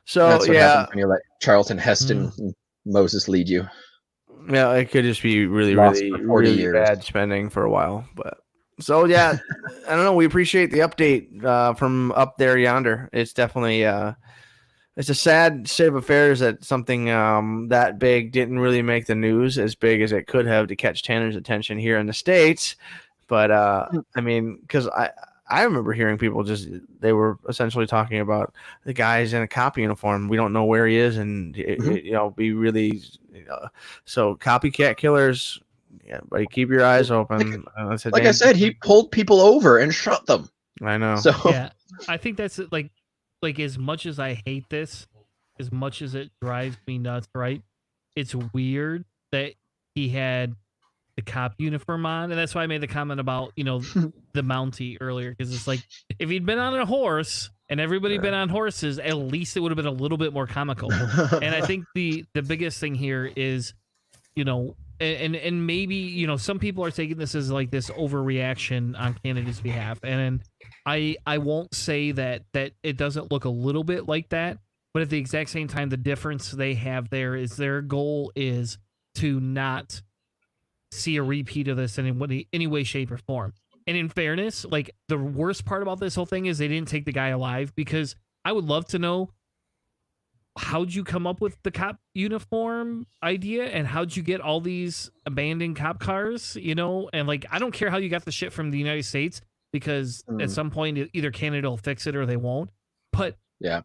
So that's what happens when you let Charlton Heston and Moses lead you. Yeah, it could just be really bad spending for a while. But so I don't know. We appreciate the update from up there yonder. It's definitely it's a sad state of affairs that something that big didn't really make the news as big as it could have to catch Tanner's attention here in the States. But I mean, because I remember hearing people they were essentially talking about the guys in a cop uniform. We don't know where he is, and be really, so copycat killers. Yeah, but keep your eyes open. I said, he pulled people over and shot them. I know. So yeah, I think that's like as much as I hate this, as much as it drives me nuts, right? It's weird that he had the cop uniform on, and that's why I made the comment about the Mountie earlier, because it's like if he'd been on a horse and everybody been on horses, at least it would have been a little bit more comical. And I think the biggest thing here is and maybe some people are taking this as like this overreaction on Canada's behalf, and I won't say that it doesn't look a little bit like that, but at the exact same time, the difference they have there is their goal is to not see a repeat of this in any way, shape, or form. And in fairness, like the worst part about this whole thing is they didn't take the guy alive, because I would love to know, how'd you come up with the cop uniform idea, and how'd you get all these abandoned cop cars, and like, I don't care how you got the shit from the United States, because at some point either Canada will fix it or they won't. But yeah,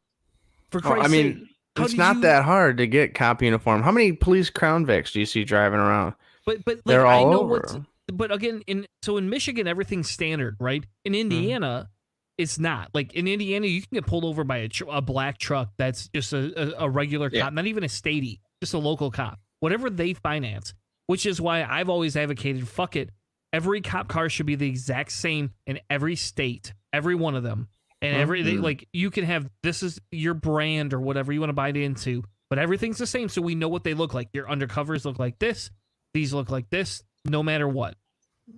for Christ's sake, It's not that hard to get cop uniform. How many police Crown Vics do you see driving around? But like, they're all I know over. But again, in Michigan, everything's standard, right? In Indiana, it's not. Like in Indiana, you can get pulled over by a black truck that's just a regular cop, not even a statey, just a local cop. Whatever they finance, which is why I've always advocated, fuck it. Every cop car should be the exact same in every state, every one of them. And like you can have, this is your brand or whatever you want to buy it into, but everything's the same. So we know what they look like. Your undercovers look like this. These look like this, no matter what.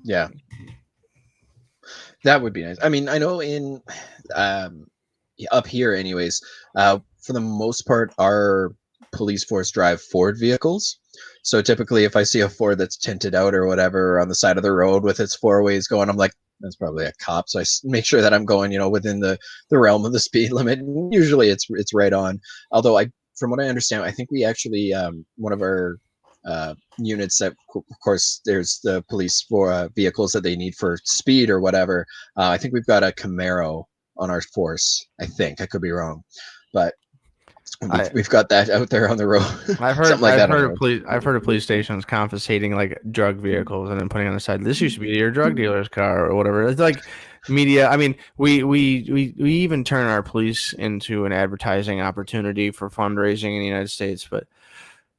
Yeah. That would be nice. I mean, I know in up here anyways, for the most part, our police force drive Ford vehicles. So typically if I see a Ford that's tinted out or whatever on the side of the road with its four ways going, I'm like, that's probably a cop. So I make sure that I'm going, within the realm of the speed limit. And usually it's right on. Although from what I understand, I think we actually, one of our units that, of course, there's the police for vehicles that they need for speed or whatever. I think we've got a Camaro on our force. I think I could be wrong, but we've got that out there on the road. I've heard of police stations confiscating like drug vehicles and then putting on the side. This used to be your drug dealer's car or whatever. It's like media. I mean, we even turn our police into an advertising opportunity for fundraising in the United States. But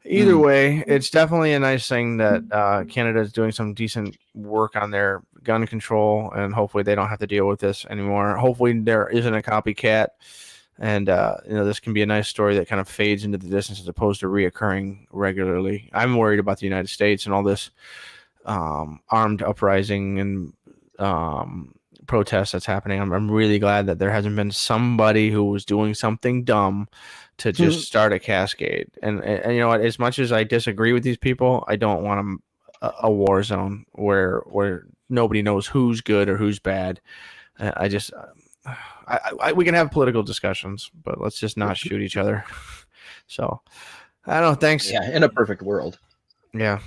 either way, it's definitely a nice thing that Canada is doing some decent work on their gun control, and hopefully they don't have to deal with this anymore. Hopefully there isn't a copycat. And, this can be a nice story that kind of fades into the distance as opposed to reoccurring regularly. I'm worried about the United States and all this armed uprising and protests that's happening. I'm really glad that there hasn't been somebody who was doing something dumb to just start a cascade. And you know what? As much as I disagree with these people, I don't want a war zone where nobody knows who's good or who's bad. We can have political discussions, but let's just not shoot each other. So, I don't know. Thanks. Yeah, in a perfect world. Yeah.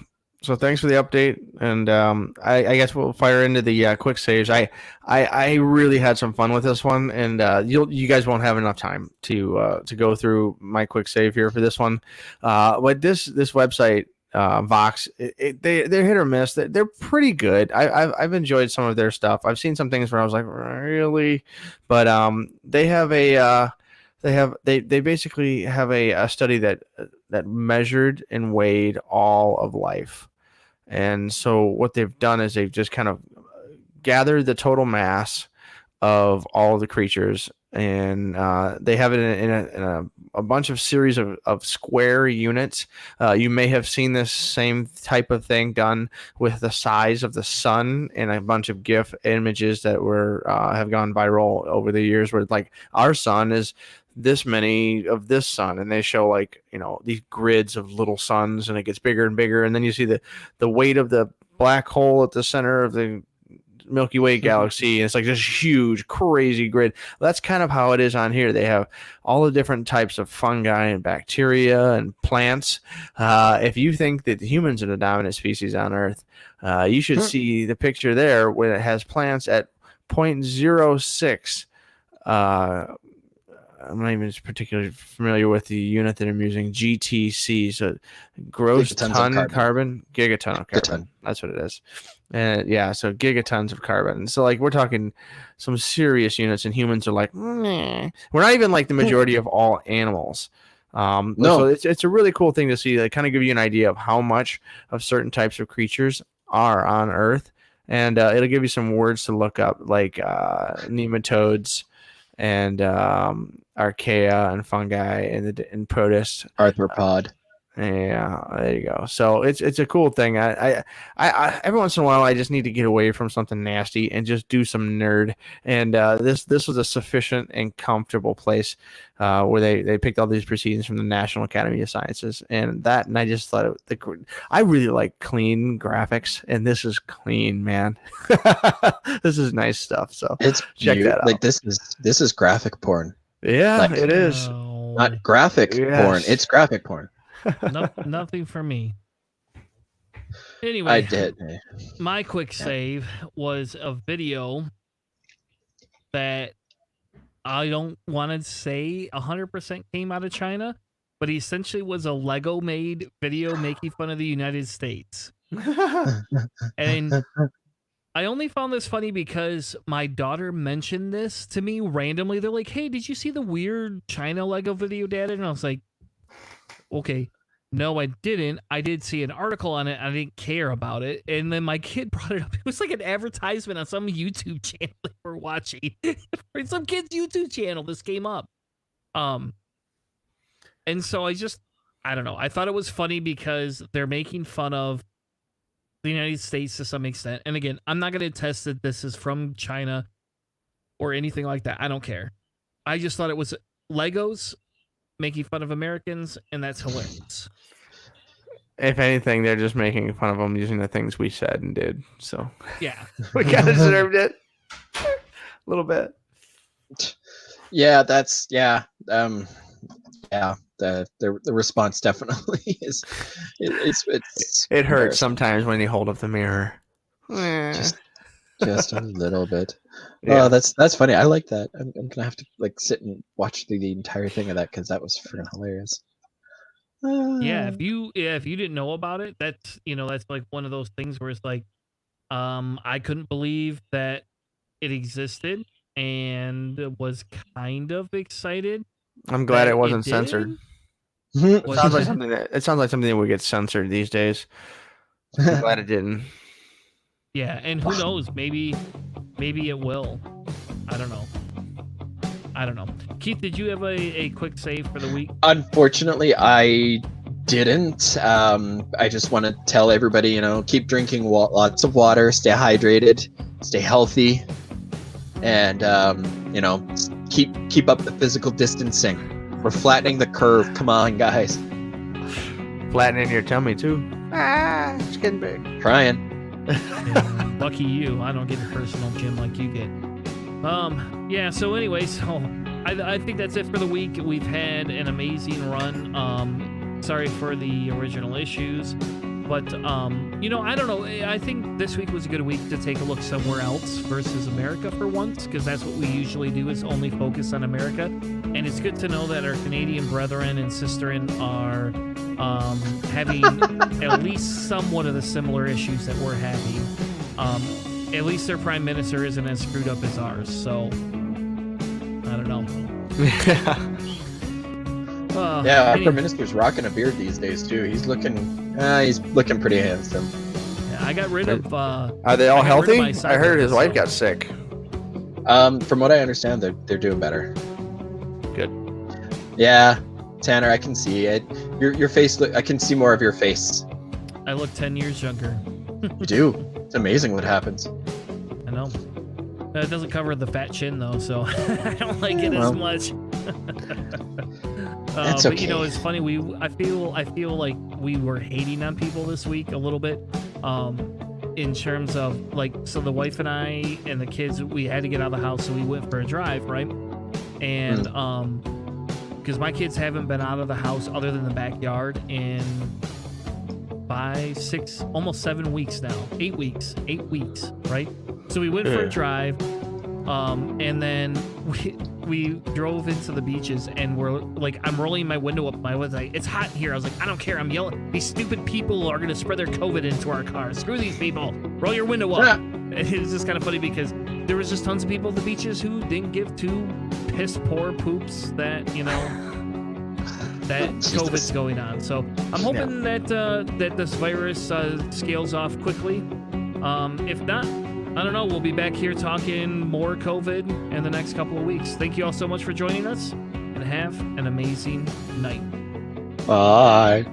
So thanks for the update, and I guess we'll fire into the quick saves. I really had some fun with this one, and you guys won't have enough time to go through my quick save here for this one. But this website. Vox, they're hit or miss. They're pretty good. I've enjoyed some of their stuff. I've seen some things where I was like, really, but they have they basically have a study that measured and weighed all of life, and so what they've done is they've just kind of gathered the total mass of all the creatures, and they have it in a bunch of series of square units. You may have seen this same type of thing done with the size of the sun and a bunch of GIF images that have gone viral over the years, where like our sun is this many of this sun, and they show like these grids of little suns, and it gets bigger and bigger, and then you see the weight of the black hole at the center of the Milky Way galaxy, and it's like this huge crazy grid. That's kind of how it is on here. They have all the different types of fungi and bacteria and plants. If you think that humans are the dominant species on Earth, you should see the picture there where it has plants at 0.06. I'm not even particularly familiar with the unit that I'm using, GTC, so gross ton carbon, gigaton of carbon. That's what it is. And so gigatons of carbon. So like we're talking some serious units, and humans are like, meh. We're not even like the majority of all animals. No, so it's a really cool thing to see. They kind of give you an idea of how much of certain types of creatures are on Earth, and it'll give you some words to look up, like nematodes and archaea and fungi and protists, arthropod. Yeah, there you go. So it's a cool thing. I every once in a while I just need to get away from something nasty and just do some nerd. And this was a sufficient and comfortable place where they picked all these proceedings from the National Academy of Sciences, and I just thought I really like clean graphics, and this is clean, man. This is nice stuff. So it's check that out. Like this is graphic porn. Yeah, it is. Not graphic porn. It's graphic porn. Nothing for me. Anyway, I did. My quick save was a video that I don't want to say 100% came out of China, but he essentially was a Lego made video making fun of the United States. And I only found this funny because my daughter mentioned this to me randomly. They're like, hey, did you see the weird China Lego video, Dad? And I was like, okay. No, I didn't. I did see an article on it. I didn't care about it. And then my kid brought it up. It was like an advertisement on some YouTube channel that we're watching. For some kid's YouTube channel, this came up. And so I don't know. I thought it was funny because they're making fun of the United States to some extent. And again, I'm not going to attest that this is from China or anything like that. I don't care. I just thought it was Legos making fun of Americans, and that's hilarious. If anything, they're just making fun of them using the things we said and did. So yeah, we kind of deserved it a little bit. Yeah, the response definitely is. It hurts sometimes when you hold up the mirror. Just a little bit. Yeah. Oh, that's funny. I like that. I'm gonna have to like sit and watch the entire thing of that because that was freaking hilarious. Yeah, if you didn't know about it, that's like one of those things where it's like, I couldn't believe that it existed and was kind of excited. I'm glad it wasn't censored. It sounds like something that would get censored these days. I'm glad it didn't. Yeah, and who knows? Maybe it will. I don't know. Keith, did you have a quick save for the week? Unfortunately, I didn't. I just want to tell everybody, keep drinking lots of water, stay hydrated, stay healthy, and keep up the physical distancing. We're flattening the curve. Come on, guys. Flattening your tummy too. It's getting big. Trying. Yeah, lucky you. I don't get a personal gym like you get. Yeah, so anyway, I think that's it for the week. We've had an amazing run. Sorry for the original issues, but I don't know. I think this week was a good week to take a look somewhere else versus America for once, because that's what we usually do, is only focus on America. And it's good to know that our Canadian brethren and sisterin are having at least somewhat of the similar issues that we're having. At least their prime minister isn't as screwed up as ours, so I don't know. Yeah, our prime minister's rocking a beard these days too. He's looking pretty handsome. Yeah, I got rid of. Are they all healthy? I heard his wife got sick. From what I understand, they're doing better. Good. Yeah, Tanner, I can see it. Your face. I can see more of your face. I look 10 years younger. You do. It's amazing what happens. I know. It doesn't cover the fat chin though, so I don't like it as much. That's but okay. it's funny. I feel like we were hating on people this week a little bit. In terms of so the wife and I and the kids, we had to get out of the house, so we went for a drive, right? And because my kids haven't been out of the house other than the backyard in 5, 6, almost 7 weeks now. 8 weeks, right? So we went for a drive, and then we drove into the beaches, and we're like, I'm rolling my window up. I was like, it's hot in here. I was like, I don't care. I'm yelling. These stupid people are gonna spread their COVID into our car. Screw these people. Roll your window up. And it was just kind of funny because there was just tons of people at the beaches who didn't give two piss poor poops that that COVID's going on. So I'm hoping that this virus scales off quickly. If not, I don't know. We'll be back here talking more COVID in the next couple of weeks. Thank you all so much for joining us, and have an amazing night. Bye.